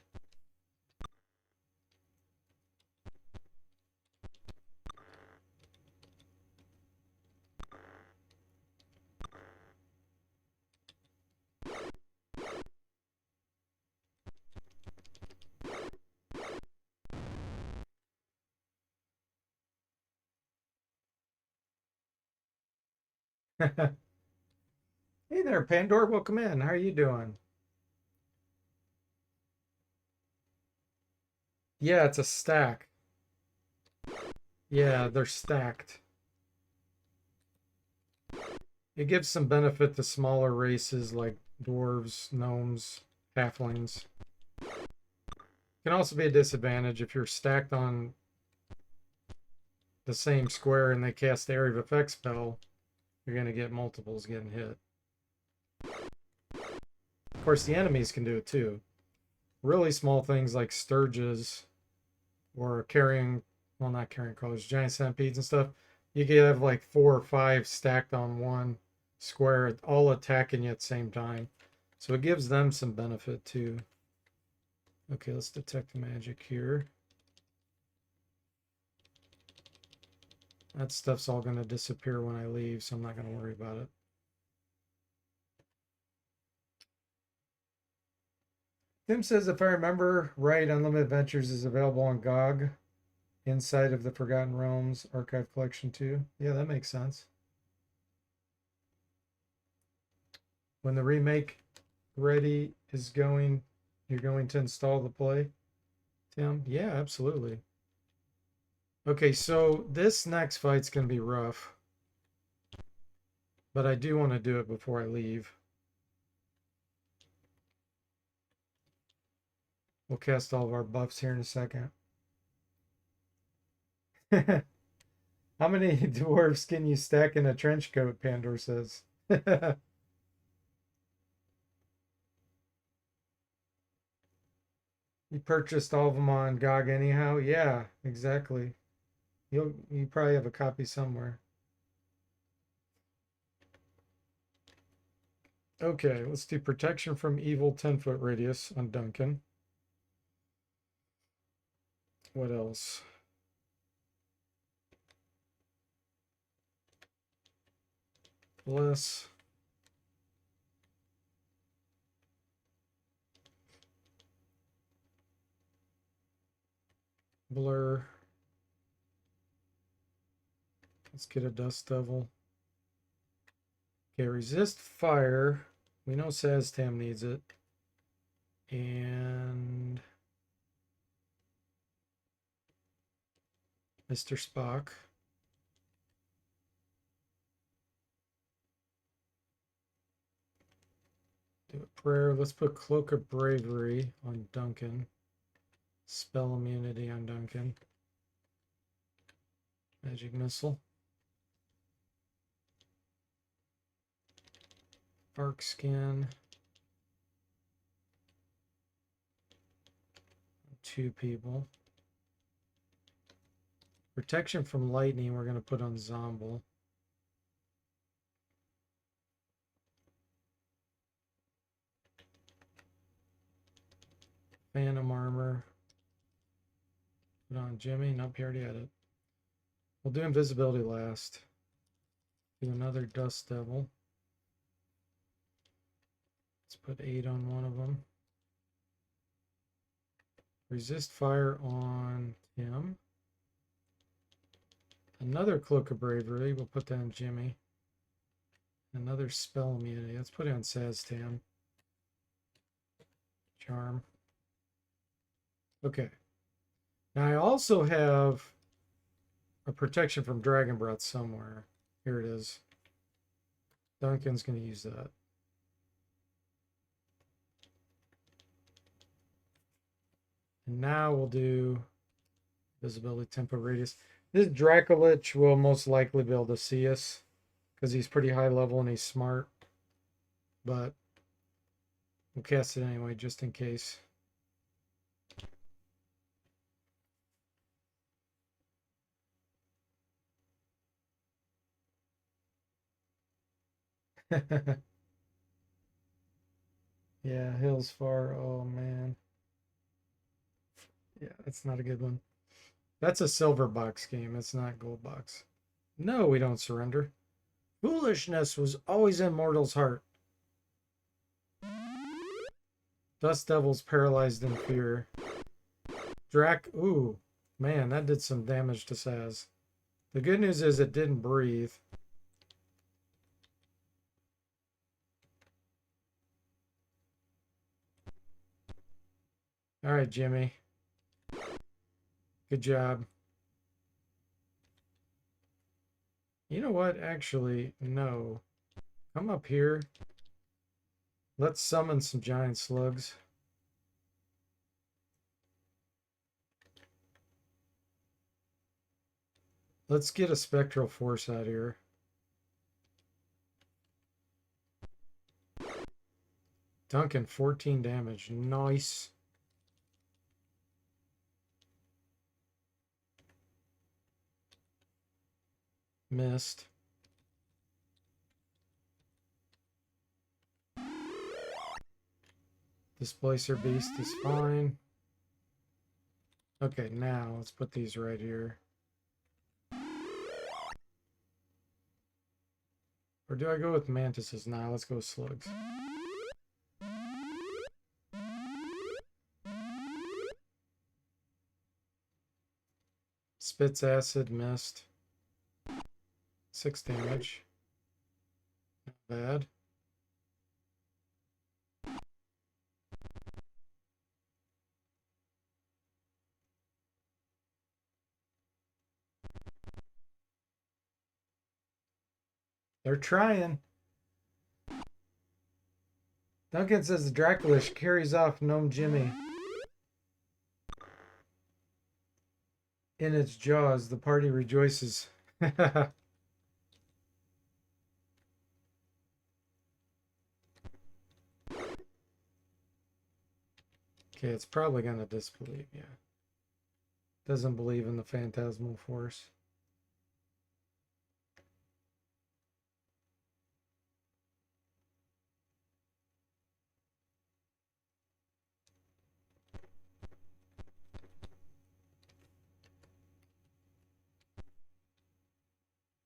Hey there, Pandora. Welcome in. How are you doing? Yeah, it's a stack. Yeah, they're stacked. It gives some benefit to smaller races like dwarves, gnomes, halflings. Can also be a disadvantage if you're stacked on the same square and they cast the area of effect spell, you're going to get multiples getting hit. Of course, the enemies can do it too. Really small things like sturges or carrying, well, not carrying crawlers, giant centipedes and stuff. You can have like 4 or 5 stacked on one square, all attacking you at the same time. So it gives them some benefit too. Okay, let's detect magic here. That stuff's all going to disappear when I leave, so I'm not going to worry about it. Tim says, if I remember right, Unlimited Adventures is available on GOG inside of the Forgotten Realms archive collection too. Yeah, that makes sense. When the remake ready is going, you're going to install the play, Tim? Yeah, absolutely. Okay, so this next fight's going to be rough, but I do want to do it before I leave. We'll cast all of our buffs here in a second. How many dwarves can you stack in a trench coat, Pandor says. You purchased all of them on GOG anyhow? Yeah, exactly. You probably have a copy somewhere. Okay, let's do protection from evil 10-foot radius on Duncan. What else? Bless. Blur. Let's get a Dust Devil. Okay, resist fire. We know Saztam needs it. And Mr. Spock. Do a prayer. Let's put Cloak of Bravery on Duncan. Spell immunity on Duncan. Magic Missile. Arc Skin. 2 people. Protection from lightning we're going to put on Zomble. Phantom armor. Put on Jimmy. Nope, he already had it. We'll do invisibility last. Do another Dust Devil. Let's put 8 on one of them. Resist fire on him. Another Cloak of Bravery. We'll put that on Jimmy. Another spell immunity. Let's put it on Saztam. Charm. Okay. Now I also have a protection from Dragon Breath somewhere. Here it is. Duncan's going to use that. And now we'll do visibility, tempo, radius. This Dracolich will most likely be able to see us because he's pretty high level and he's smart. But we'll cast it anyway, just in case. Yeah, Hill's far. Oh, man. Yeah, that's not a good one. That's a silver box game. It's not gold box. No, we don't surrender. Foolishness was always in Mortal's heart. Dust Devil's paralyzed in fear. Ooh, man, that did some damage to Saz. The good news is it didn't breathe. All right, Jimmy. Good job. You know what? Actually, no. Come up here. Let's summon some giant slugs. Let's get a spectral force out here. Duncan, 14 damage. Nice. Missed. Displacer Beast is fine. Okay, now let's put these right here. Or do I go with mantises? Nah, let's go with slugs. Spits acid, missed. 6 damage. Not bad. They're trying. Duncan says the Dracolish carries off Gnome Jimmy. In its jaws, the party rejoices. Okay, it's probably going to disbelieve, yeah. Doesn't believe in the phantasmal force.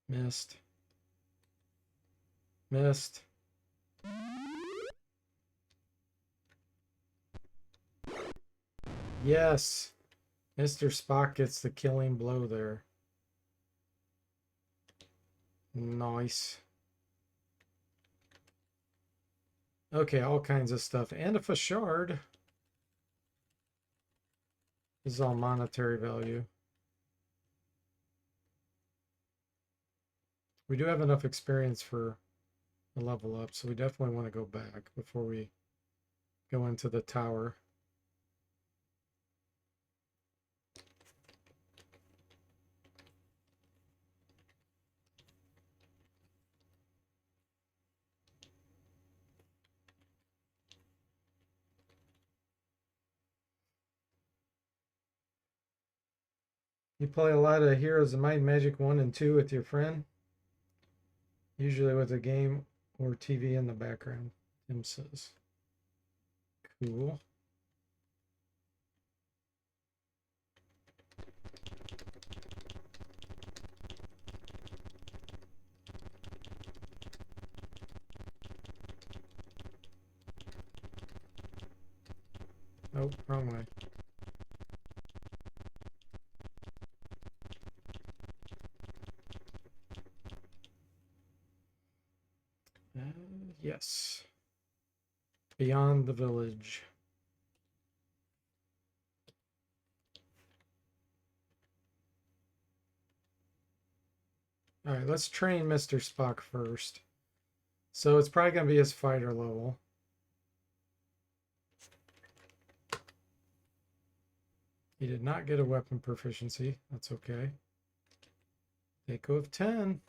Missed. Missed. Yes. Mr. Spock gets the killing blow there. Nice. Okay, all kinds of stuff. And a Fashard. This is all monetary value. We do have enough experience for a level up, so we definitely want to go back before we go into the tower. You play a lot of Heroes of Might and Magic 1 and 2 with your friend? Usually with a game or TV in the background, Tim says. Cool. Oh, wrong way. Yes. Beyond the village. All right, let's train Mr. Spock first. So it's probably going to be his fighter level. He did not get a weapon proficiency. That's okay. Echo of 10.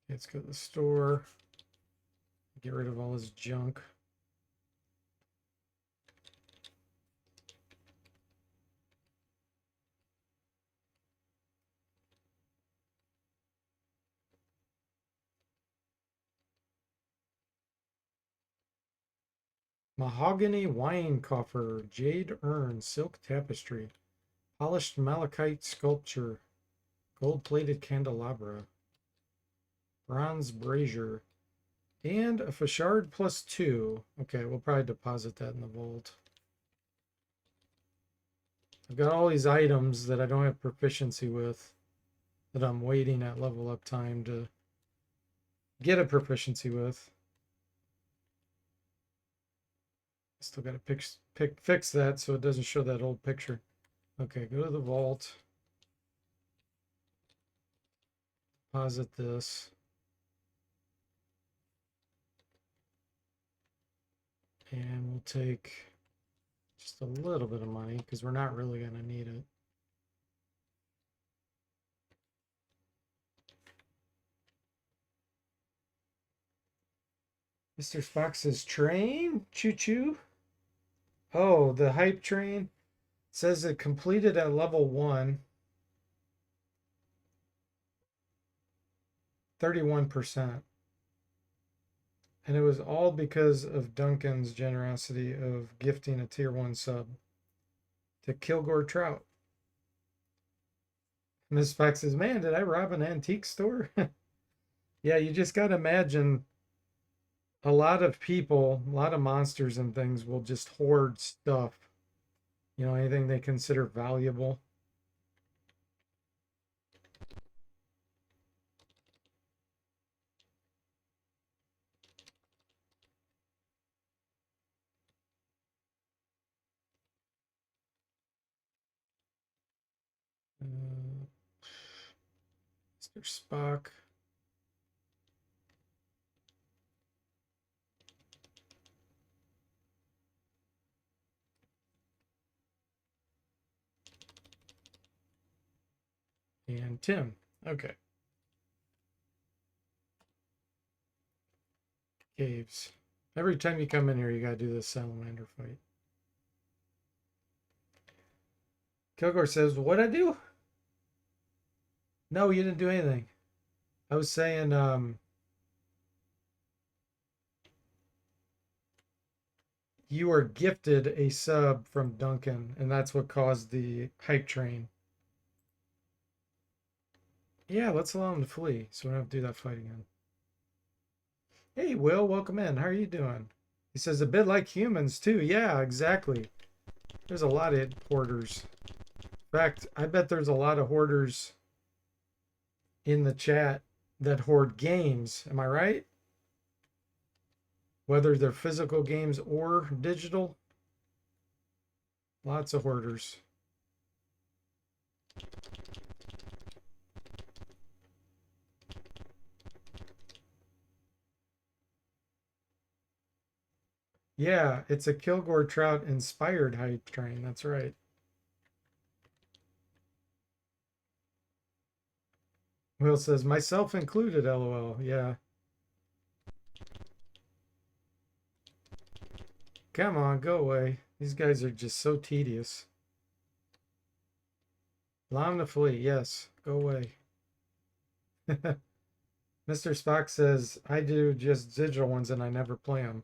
Let's go to the store. Get rid of all his junk. Mahogany wine coffer, jade urn, silk tapestry, polished malachite sculpture, gold-plated candelabra, bronze brazier, and a Fashard +2. Okay, we'll probably deposit that in the vault. I've got all these items that I don't have proficiency with that I'm waiting at level up time to get a proficiency with. Still got to fix that so it doesn't show that old picture. Okay, go to the vault. Deposit this. And we'll take just a little bit of money because we're not really going to need it. Mr. Fox's train? Choo-choo? Oh, the hype train says it completed at level 1. 31%. And it was all because of Duncan's generosity of gifting a tier 1 sub to Kilgore Trout. Miss Fox says, man, did I rob an antique store? Yeah, you just got to imagine a lot of people, a lot of monsters and things will just hoard stuff. You know, anything they consider valuable. Mr. Spock. And Tim. Okay. Caves. Every time you come in here, you gotta do this salamander fight. Kilgore says, what'd I do? No, you didn't do anything. I was saying, you were gifted a sub from Duncan, and that's what caused the hype train. Yeah, let's allow him to flee, so we don't have to do that fight again. Hey, Will, welcome in. How are you doing? He says, a bit like humans, too. Yeah, exactly. There's a lot of hoarders. In fact, I bet there's a lot of hoarders in the chat that hoard games. Am I right? Whether they're physical games or digital. Lots of hoarders. Yeah, it's a Kilgore Trout inspired hype train. That's right. Will says, myself included, LOL. Yeah. Come on, go away. These guys are just so tedious. Allow him to flee. Yes, go away. Mr. Spock says, I do just digital ones and I never play them.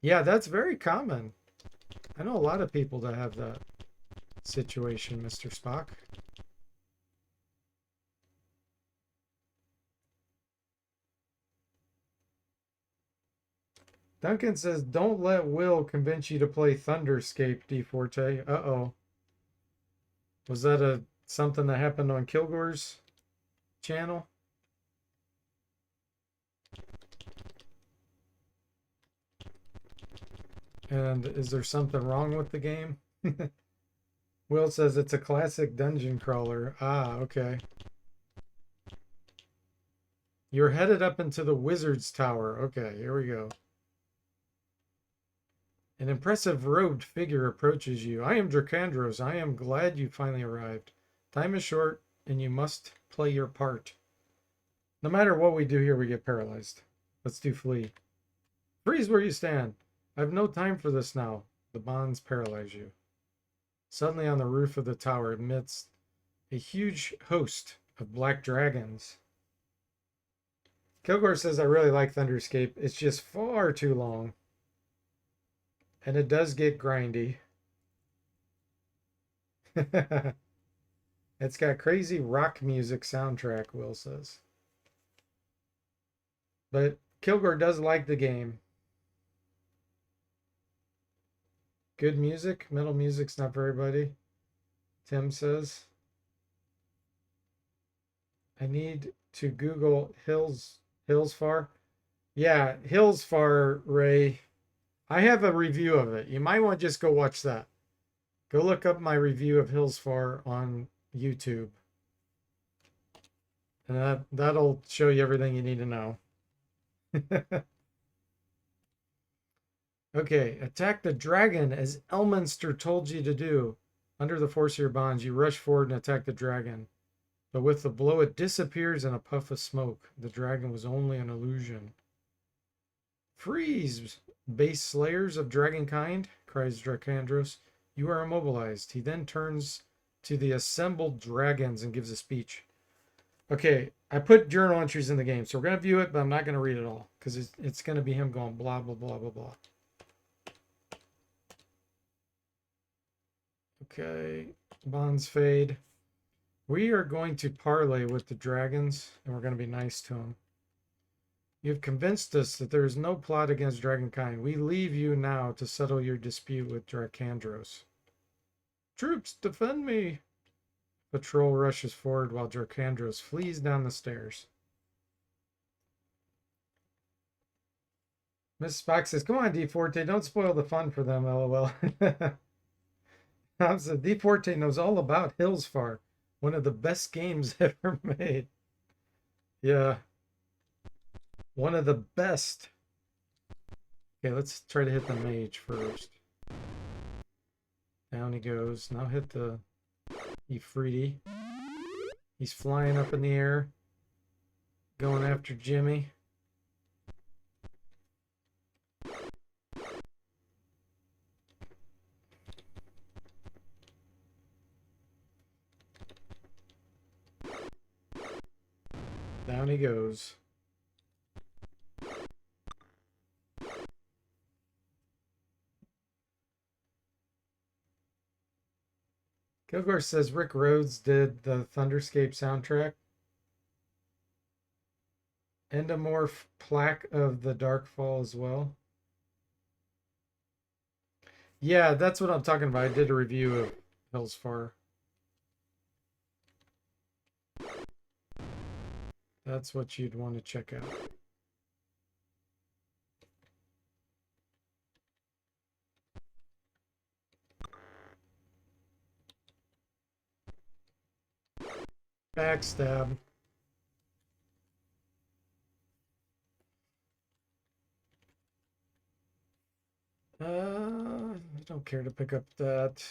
Yeah, that's very common. I know a lot of people that have that situation, Mr. Spock. Duncan says, don't let Will convince you to play Thunderscape, DFortae. Uh-oh. Was that something that happened on Kilgore's channel? And is there something wrong with the game? Will says it's a classic dungeon crawler. Ah, okay. You're headed up into the Wizard's Tower. Okay, here we go. An impressive robed figure approaches you. I am Dracandros. I am glad you finally arrived. Time is short. and you must play your part. No matter what we do here, we get paralyzed. Let's do flee. Freeze where you stand. I have no time for this now. The bonds paralyze you. Suddenly on the roof of the tower amidst a huge host of black dragons. Kilgore says, I really like Thunderscape. It's just far too long. And it does get grindy. It's got crazy rock music soundtrack, Will says. But Kilgore does like the game. Good music. Metal music's not for everybody, Tim says. I need to Google Hillsfar. Yeah, Hillsfar, Ray. I have a review of it. You might want to just go watch that. Go look up my review of Hillsfar on YouTube. And that'll show you everything you need to know. Okay, attack the dragon as Elminster told you to do. Under the force of your bonds, you rush forward and attack the dragon. But with the blow, it disappears in a puff of smoke. The dragon was only an illusion. Freeze, base slayers of dragonkind, cries Dracandros. You are immobilized. He then turns to the assembled dragons and gives a speech. Okay, I put journal entries in the game, so we're going to view it, but I'm not going to read it all, because it's going to be him going blah, blah, blah, blah, blah. Okay, bonds fade. We are going to parlay with the dragons, and we're going to be nice to them. You've convinced us that there is no plot against dragonkind. We leave you now to settle your dispute with Dracandros. Troops, defend me! Patrol rushes forward while Dracandros flees down the stairs. Miss Spock says, come on, DFortae, don't spoil the fun for them, lol. DFortae knows all about Hillsfar, one of the best games ever made. Yeah. One of the best. Okay, let's try to hit the mage first. Down he goes. Now hit the Ifriti. He's flying up in the air. Going after Jimmy. Down he goes. Kilgore says Rick Rhodes did the Thunderscape soundtrack. Endomorph Plaque of the Darkfall as well. Yeah, that's what I'm talking about. I did a review of Hillsfar. That's what you'd want to check out. Backstab. I don't care to pick up that.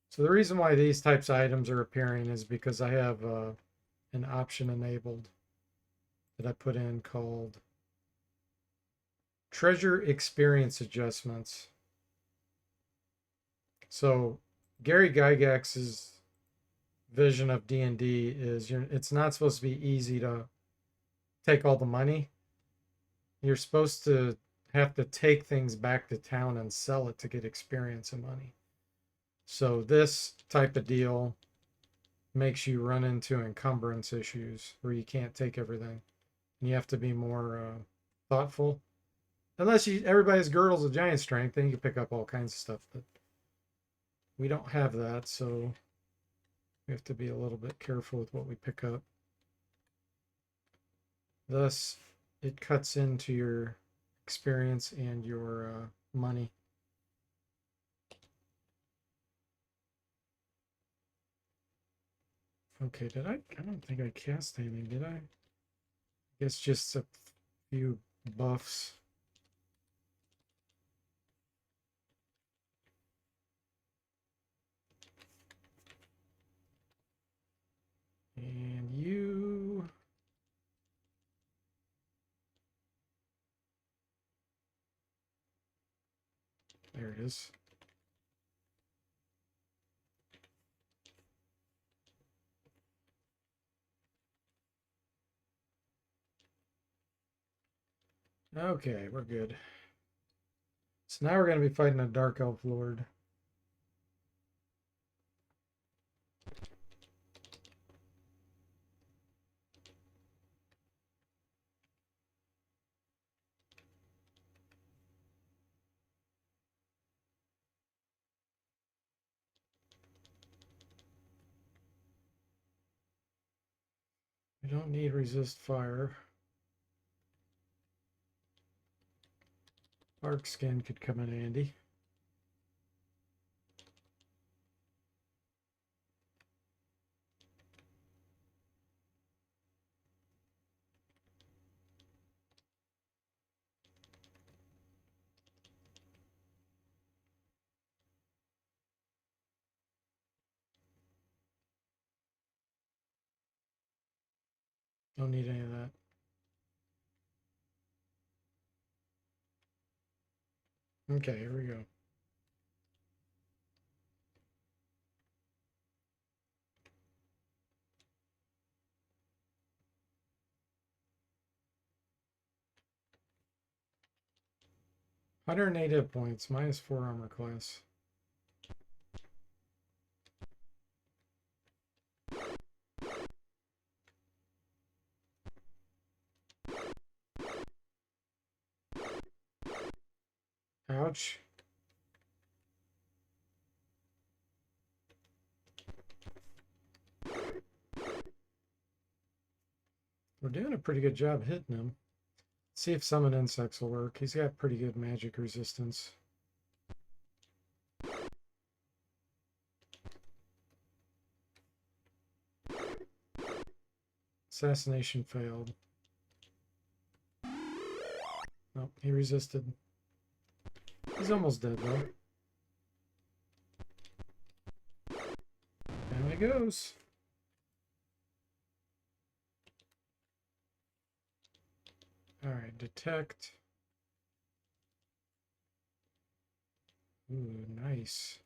So the reason why these types of items are appearing is because I have an option enabled that I put in called Treasure Experience Adjustments. So Gary Gygax's vision of D&D is it's not supposed to be easy to take all the money. You're supposed to have to take things back to town and sell it to get experience and money. So this type of deal makes you run into encumbrance issues where you can't take everything. And you have to be more thoughtful. Unless everybody's girdles of giant strength, then you can pick up all kinds of stuff. But we don't have that, so we have to be a little bit careful with what we pick up. Thus, it cuts into your experience and your money. Okay, I don't think I cast anything, did I? I guess just a few buffs. is. Okay, we're good. So now we're going to be fighting a Dark Elf Lord. We don't need resist fire. Arc skin could come in handy. Don't need any of that. Okay, here we go. $108 hit points, -4 armor class. Ouch. We're doing a pretty good job hitting him. See if summon insects will work. He's got pretty good magic resistance. Assassination failed. Nope, he resisted. He's almost dead though. Down he goes. Alright, detect. Ooh, nice.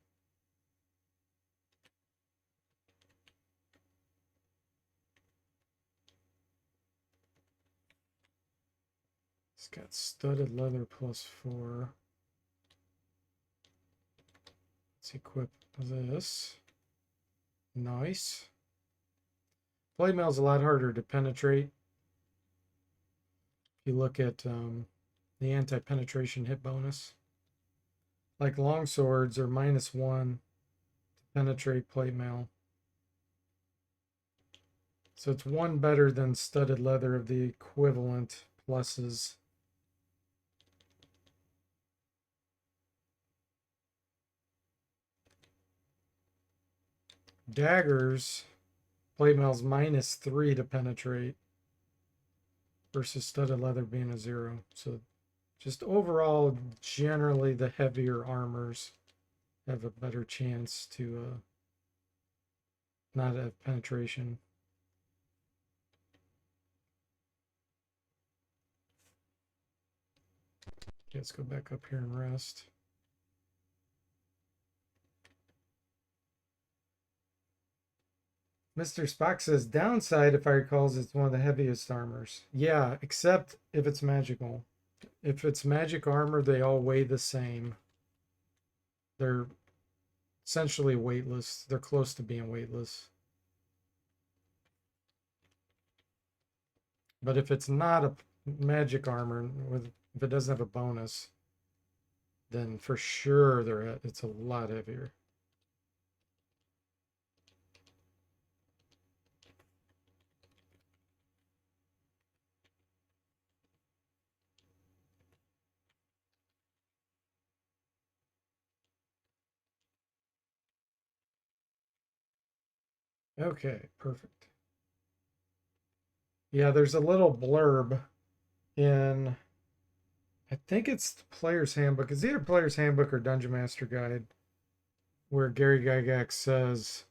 It's got studded leather +4. Let's equip this. Nice. Blade mail's a lot harder to penetrate. If you look at the anti-penetration hit bonus. Like long swords are -1 to penetrate plate mail. So it's 1 better than studded leather of the equivalent pluses. Daggers, plate mail's -3 to penetrate versus studded leather being a 0. So just overall, generally the heavier armors have a better chance to not have penetration. Okay, let's go back up here and rest. Mr. Spock says, downside, if I recall, is it's one of the heaviest armors. Yeah, except if it's magical. If it's magic armor, they all weigh the same. They're essentially weightless. They're close to being weightless. But if it's not a magic armor, if it doesn't have a bonus, then for sure it's a lot heavier. Okay, perfect. Yeah, there's a little blurb in, I think it's the Player's Handbook. It's either Player's Handbook or Dungeon Master Guide, where Gary Gygax says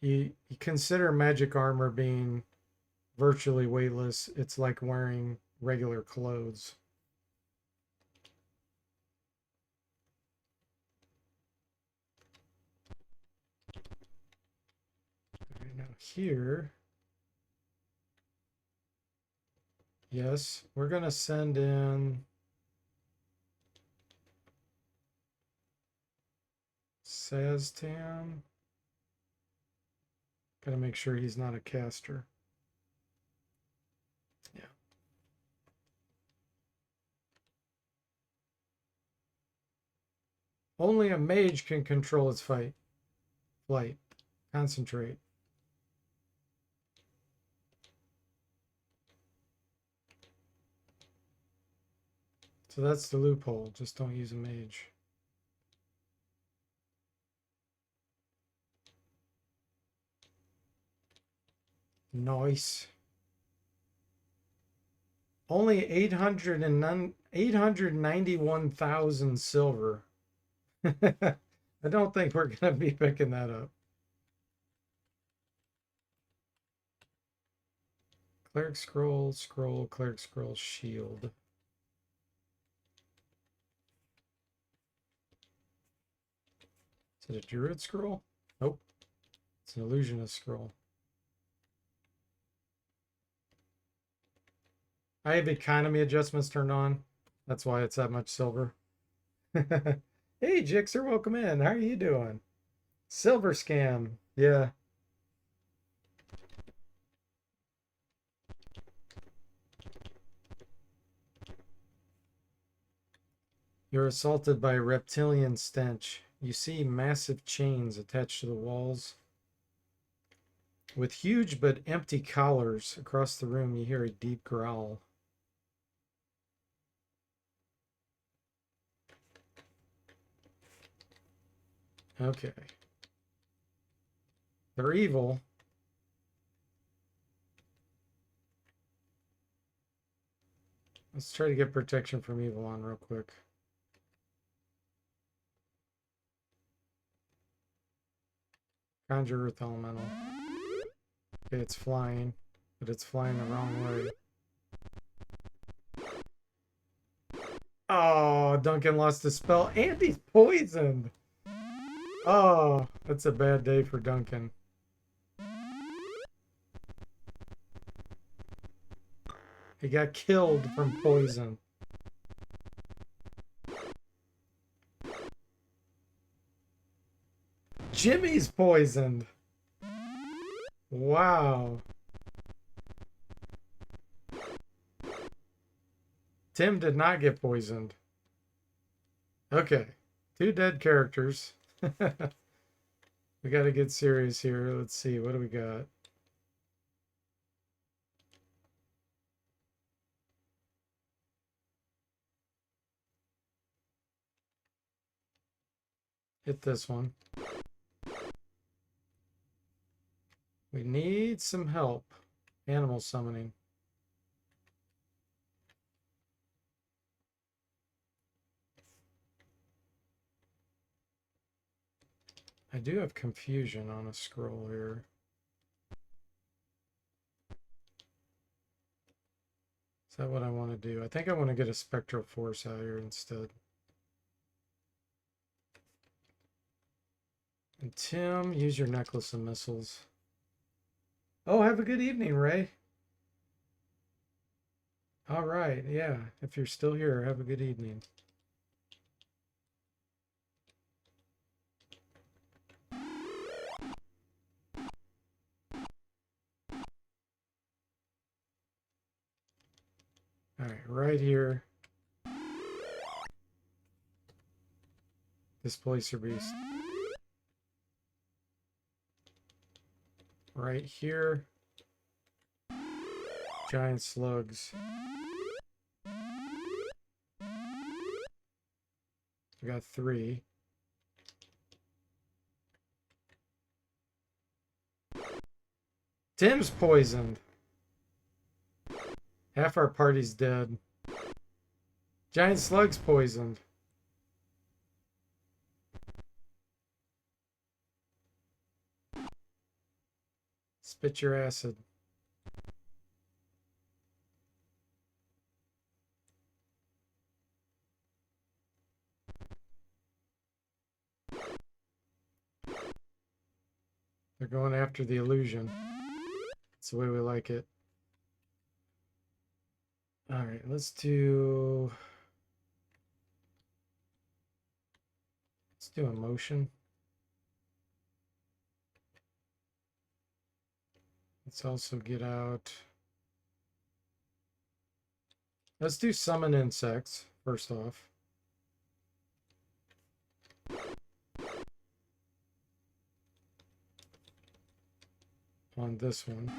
you consider magic armor being virtually weightless. It's like wearing regular clothes. here, yes, we're going to send in Saztan. Got to make sure he's not a caster. Yeah. Only a mage can control its flight. Concentrate. So that's the loophole. Just don't use a mage. Nice. Only 891,000 silver. I don't think we're going to be picking that up. Cleric scroll, cleric scroll, shield. Is it a druid scroll? Nope. It's an illusionist scroll. I have economy adjustments turned on. That's why it's that much silver. Hey, Jixer, welcome in. How are you doing? Silver scam. Yeah. You're assaulted by a reptilian stench. You see massive chains attached to the walls. With huge but empty collars across the room, you hear a deep growl. Okay. They're evil. Let's try to get protection from evil on real quick. Conjure Earth Elemental. Okay, it's flying, but it's flying the wrong way. Oh, Duncan lost his spell and he's poisoned. Oh, that's a bad day for Duncan. He got killed from poison. Jimmy's poisoned. Wow. Tim did not get poisoned. Okay. 2 dead characters. We got to get serious here. Let's see. What do we got? Hit this one. We need some help. Animal summoning. I do have confusion on a scroll here. Is that what I want to do? I think I want to get a spectral force out here instead. And Tim, use your necklace of missiles. Oh, have a good evening, Ray. All right, yeah. If you're still here, have a good evening. All right, right here. Displacer Beast. Right here. Giant slugs. We got 3. Tim's poisoned. Half our party's dead. Giant slug's poisoned. Spit your acid. They're going after the illusion. That's the way we like it. All right, let's do emotion. Let's also get out. Let's do summon insects first off. On this one.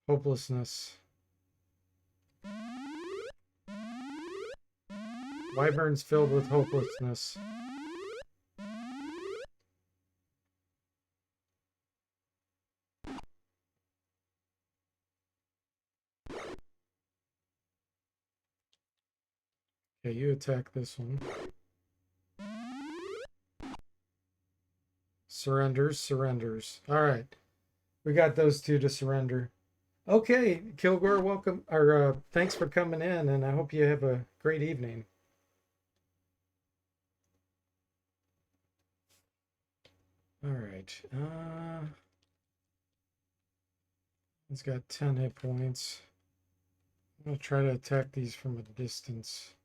Hopelessness. Wyverns filled with hopelessness. Okay, you attack this one. Surrenders. All right. We got those two to surrender. Okay, Kilgore, welcome, or thanks for coming in, and I hope you have a great evening. All right. He's got 10 hit points. I'm going to try to attack these from a distance.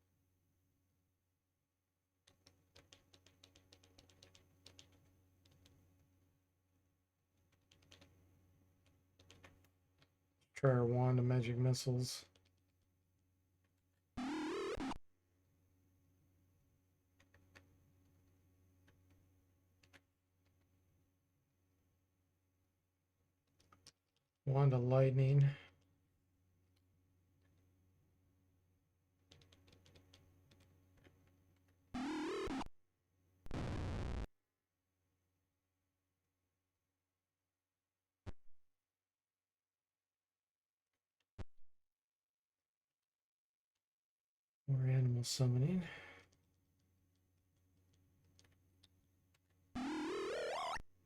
Try our wand of magic missiles. Wand of lightning. More animal summoning.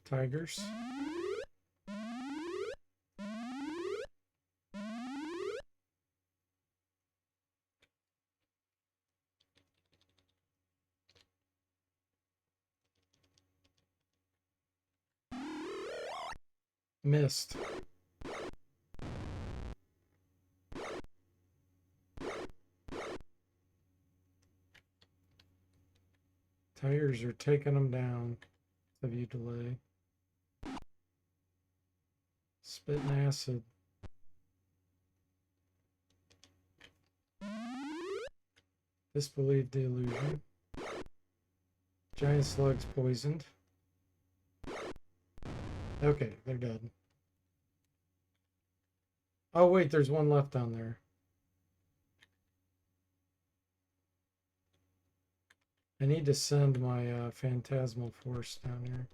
Tigers. Missed. Tigers are taking them down. Have you delay? Spitting acid. Disbelieve the illusion. Giant slugs poisoned. Okay, they're dead. Oh wait, there's one left down there. I need to send my phantasmal force down here.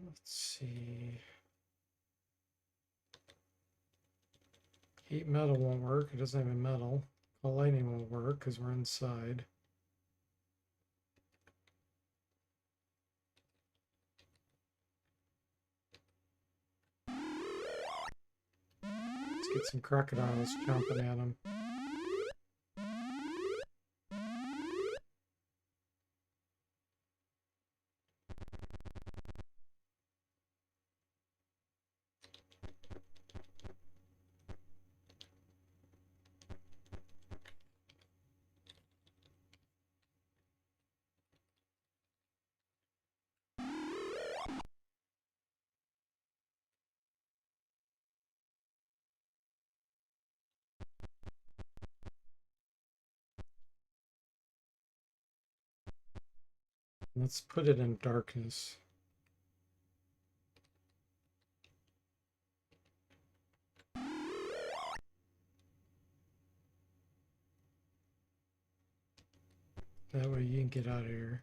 Let's see. Heat metal won't work. It doesn't have a metal. Call lightning won't work because we're inside. Let's get some crocodiles chomping at them. Let's put it in darkness. That way you can get out of here.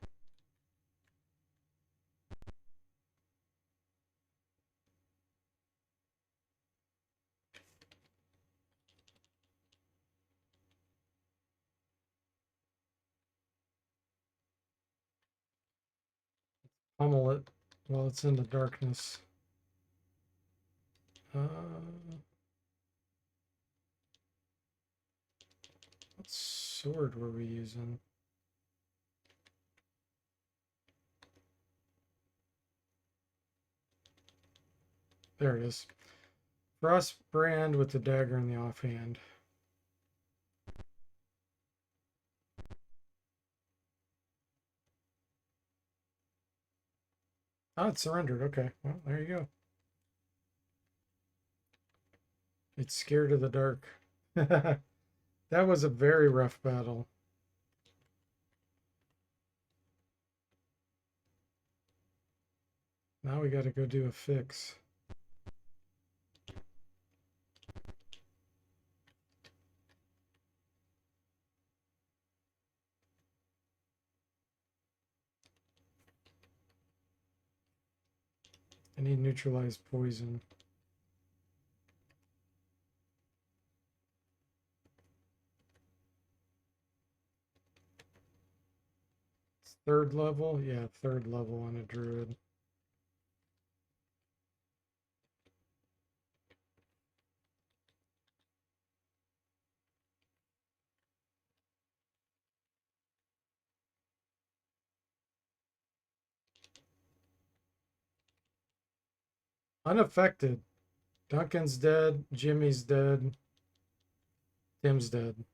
Pummel it while it's in the darkness. What sword were we using? There it is. Frost brand with the dagger in the offhand. Oh, it surrendered. Okay. Well, there you go. It's scared of the dark. That was a very rough battle. Now we got to go do a fix. I need neutralized poison. It's third level? Yeah, third level on a druid. Unaffected. Duncan's dead. Jimmy's dead. Tim's dead.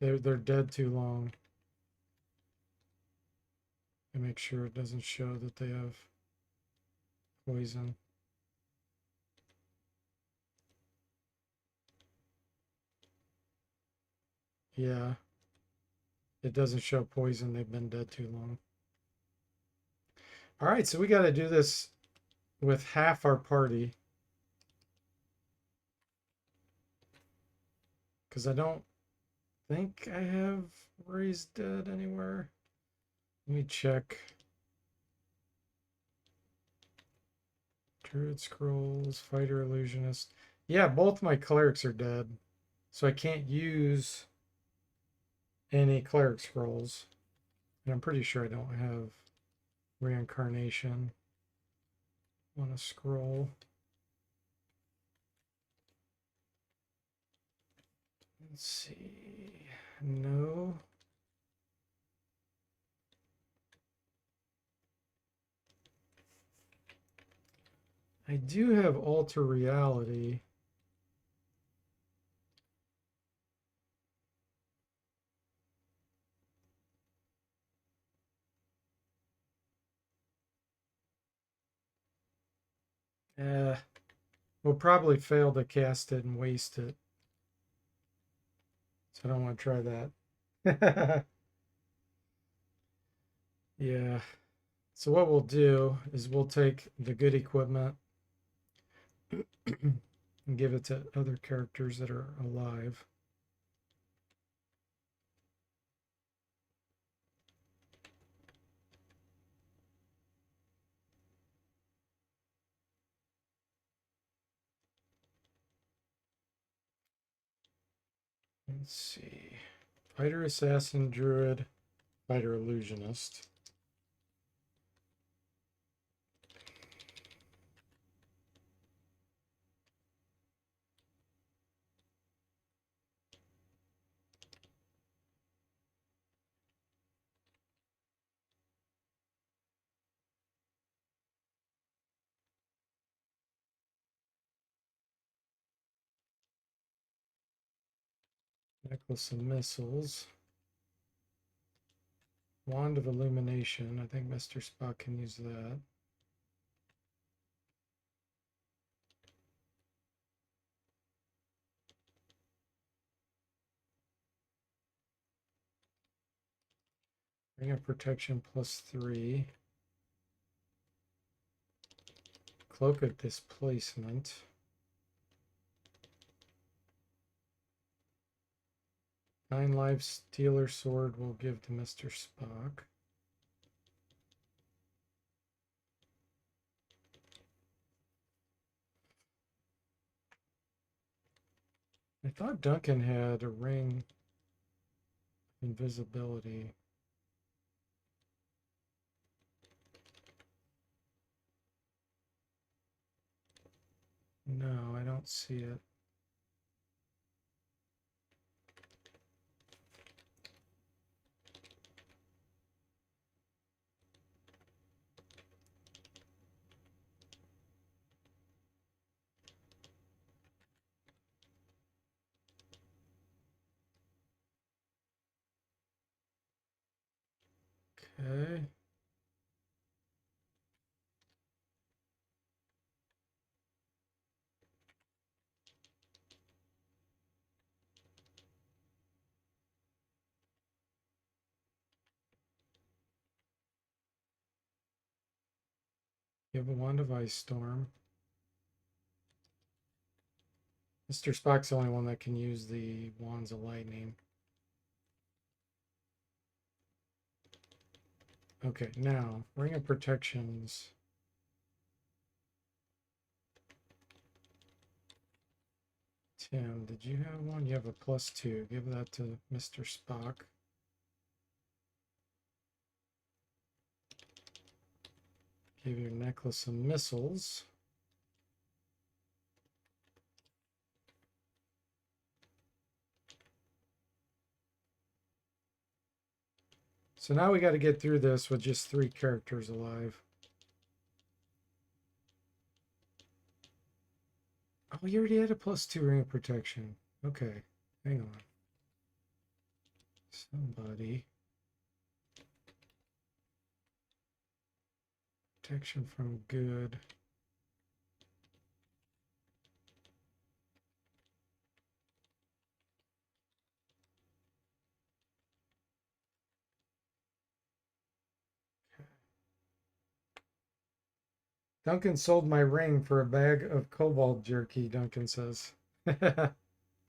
They're dead too long. And make sure it doesn't show that they have poison. Yeah. It doesn't show poison. They've been dead too long. All right, so we got to do this with half our party. Because I don't think I have raised dead anywhere. Let me check. Druid Scrolls, Fighter Illusionist. Yeah, both my clerics are dead. So I can't use any cleric scrolls. And I'm pretty sure I don't have reincarnation on a scroll. Let's see. No. I do have Alter Reality. We'll probably fail to cast it and waste it. So I don't want to try that. Yeah. So what we'll do is we'll take the good equipment and give it to other characters that are alive. Let's see. Fighter Assassin, Druid, Fighter Illusionist. Necklace of Missiles. Wand of Illumination. I think Mr. Spock can use that. Ring of Protection +3. Cloak of Displacement. 9 life Stealer Sword we'll give to Mr. Spock. I thought Duncan had a ring invisibility. No, I don't see it. Okay. You have a wand of ice storm. Mr. Spock's the only one that can use the wands of lightning. Okay, now ring of protections. Tim, did you have one? You have a +2. Give that to Mr. Spock. Give your necklace of missiles. So now we got to get through this with just 3 characters alive. Oh, you already had a +2 ring of protection. Okay, hang on. Somebody. Protection from good. Duncan sold my ring for a bag of cobalt jerky, Duncan says.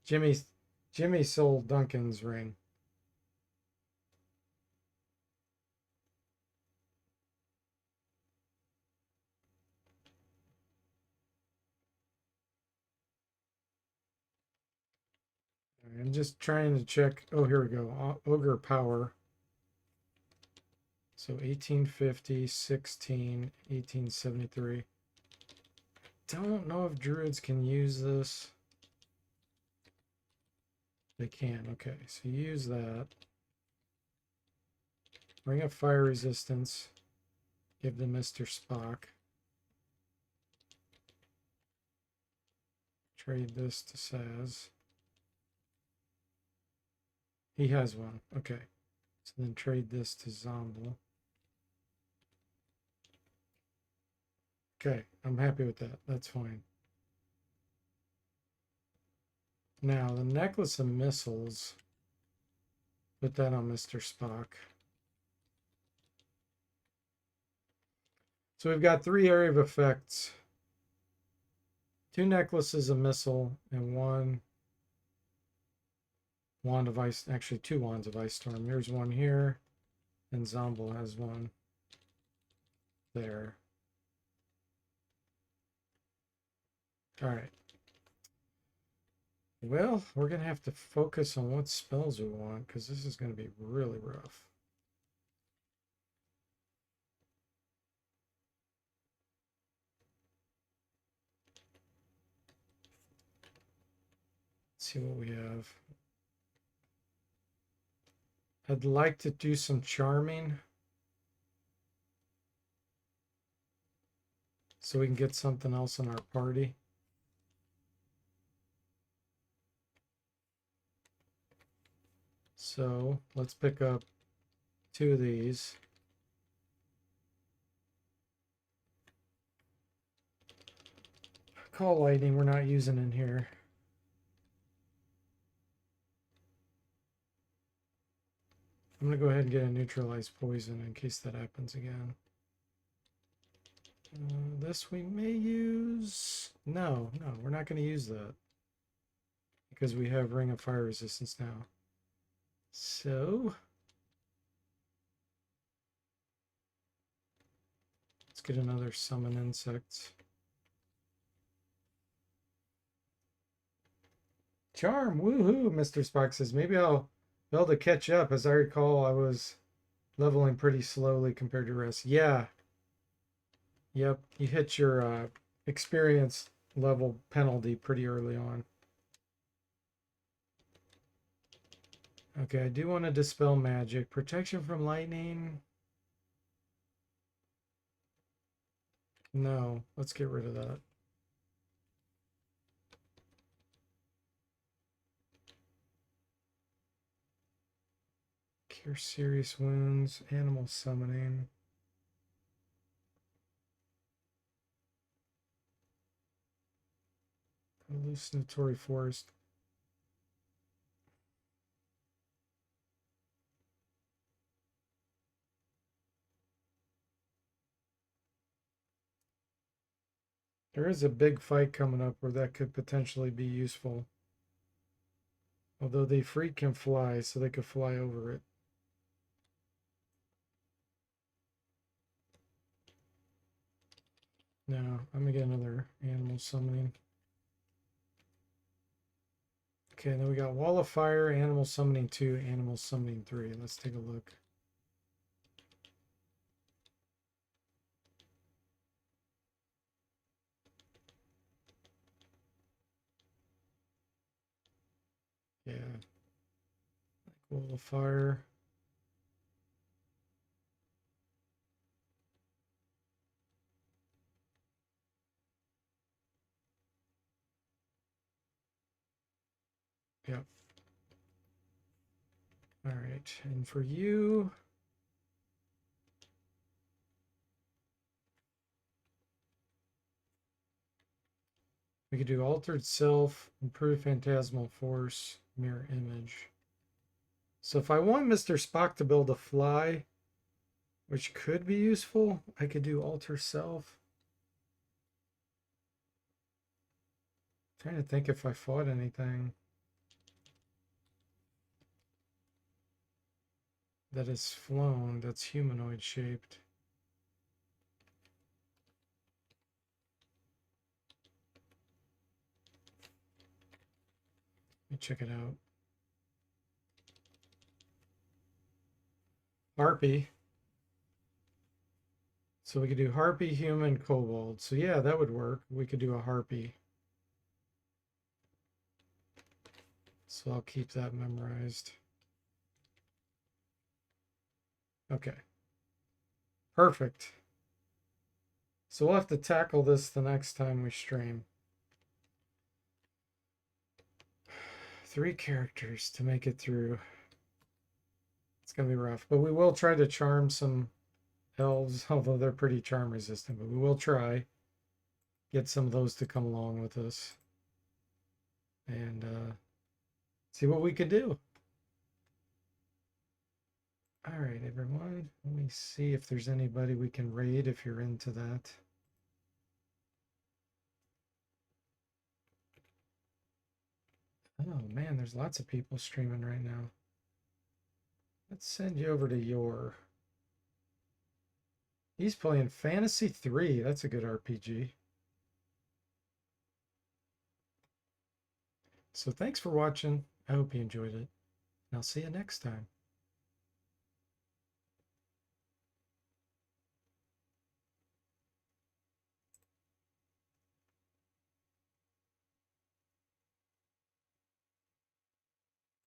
Jimmy sold Duncan's ring. I'm just trying to check. Oh, here we go. Ogre power. So 1850, 16, 1873. Don't know if druids can use this. They can. Okay, so use that. Ring of fire resistance. Give them Mr. Spock. Trade this to Saz. He has one. Okay. So then trade this to Zomble. Okay, I'm happy with that. That's fine. Now, the necklace of missiles. Put that on Mr. Spock. So we've got 3 area of effects. 2 necklaces of missile and 1 wand of ice. Actually, 2 wands of ice storm. There's one here. And Zomble has one there. All right. Well, we're going to have to focus on what spells we want because this is going to be really rough. Let's see what we have. I'd like to do some charming so we can get something else in our party. So let's pick up 2 of these. Call lightning, we're not using in here. I'm going to go ahead and get a neutralized poison in case that happens again. This we may use. No, we're not going to use that because we have Ring of Fire Resistance now. So let's get another summon insect. Charm, woohoo, Mr. Spock says. Maybe I'll be able to catch up. As I recall, I was leveling pretty slowly compared to rest. Yeah. Yep, you hit your experience level penalty pretty early on. Okay, I do want to dispel magic. Protection from lightning. No, let's get rid of that. Cure serious wounds. Animal summoning. Hallucinatory forest. There is a big fight coming up where that could potentially be useful. Although they freak can fly, so they could fly over it. No, I'm gonna get another animal summoning. Okay, then we got Wall of Fire, Animal Summoning 2, Animal Summoning 3. Let's take a look. Yeah. Wall of Fire. Yep. All right, and for you, we could do Altered Self, Improve Phantasmal Force, Mirror Image. So if I want Mr. Spock to be able to fly, which could be useful, I could do Alter Self. Trying to think if I fought anything that has flown that's humanoid shaped. Let me check it out. Harpy. So we could do Harpy, Human, Kobold. So yeah, that would work. We could do a Harpy. So I'll keep that memorized. Okay. Perfect. So we'll have to tackle this the next time we stream. 3 characters to make it through. It's going to be rough. But we will try to charm some elves, although they're pretty charm resistant. But we will try. Get some of those to come along with us. And see what we can do. All right, everyone. Let me see if there's anybody we can raid if you're into that. Oh man, there's lots of people streaming right now. Let's send you over to your. He's playing Fantasy 3. That's a good RPG. So thanks for watching. I hope you enjoyed it. And I'll see you next time.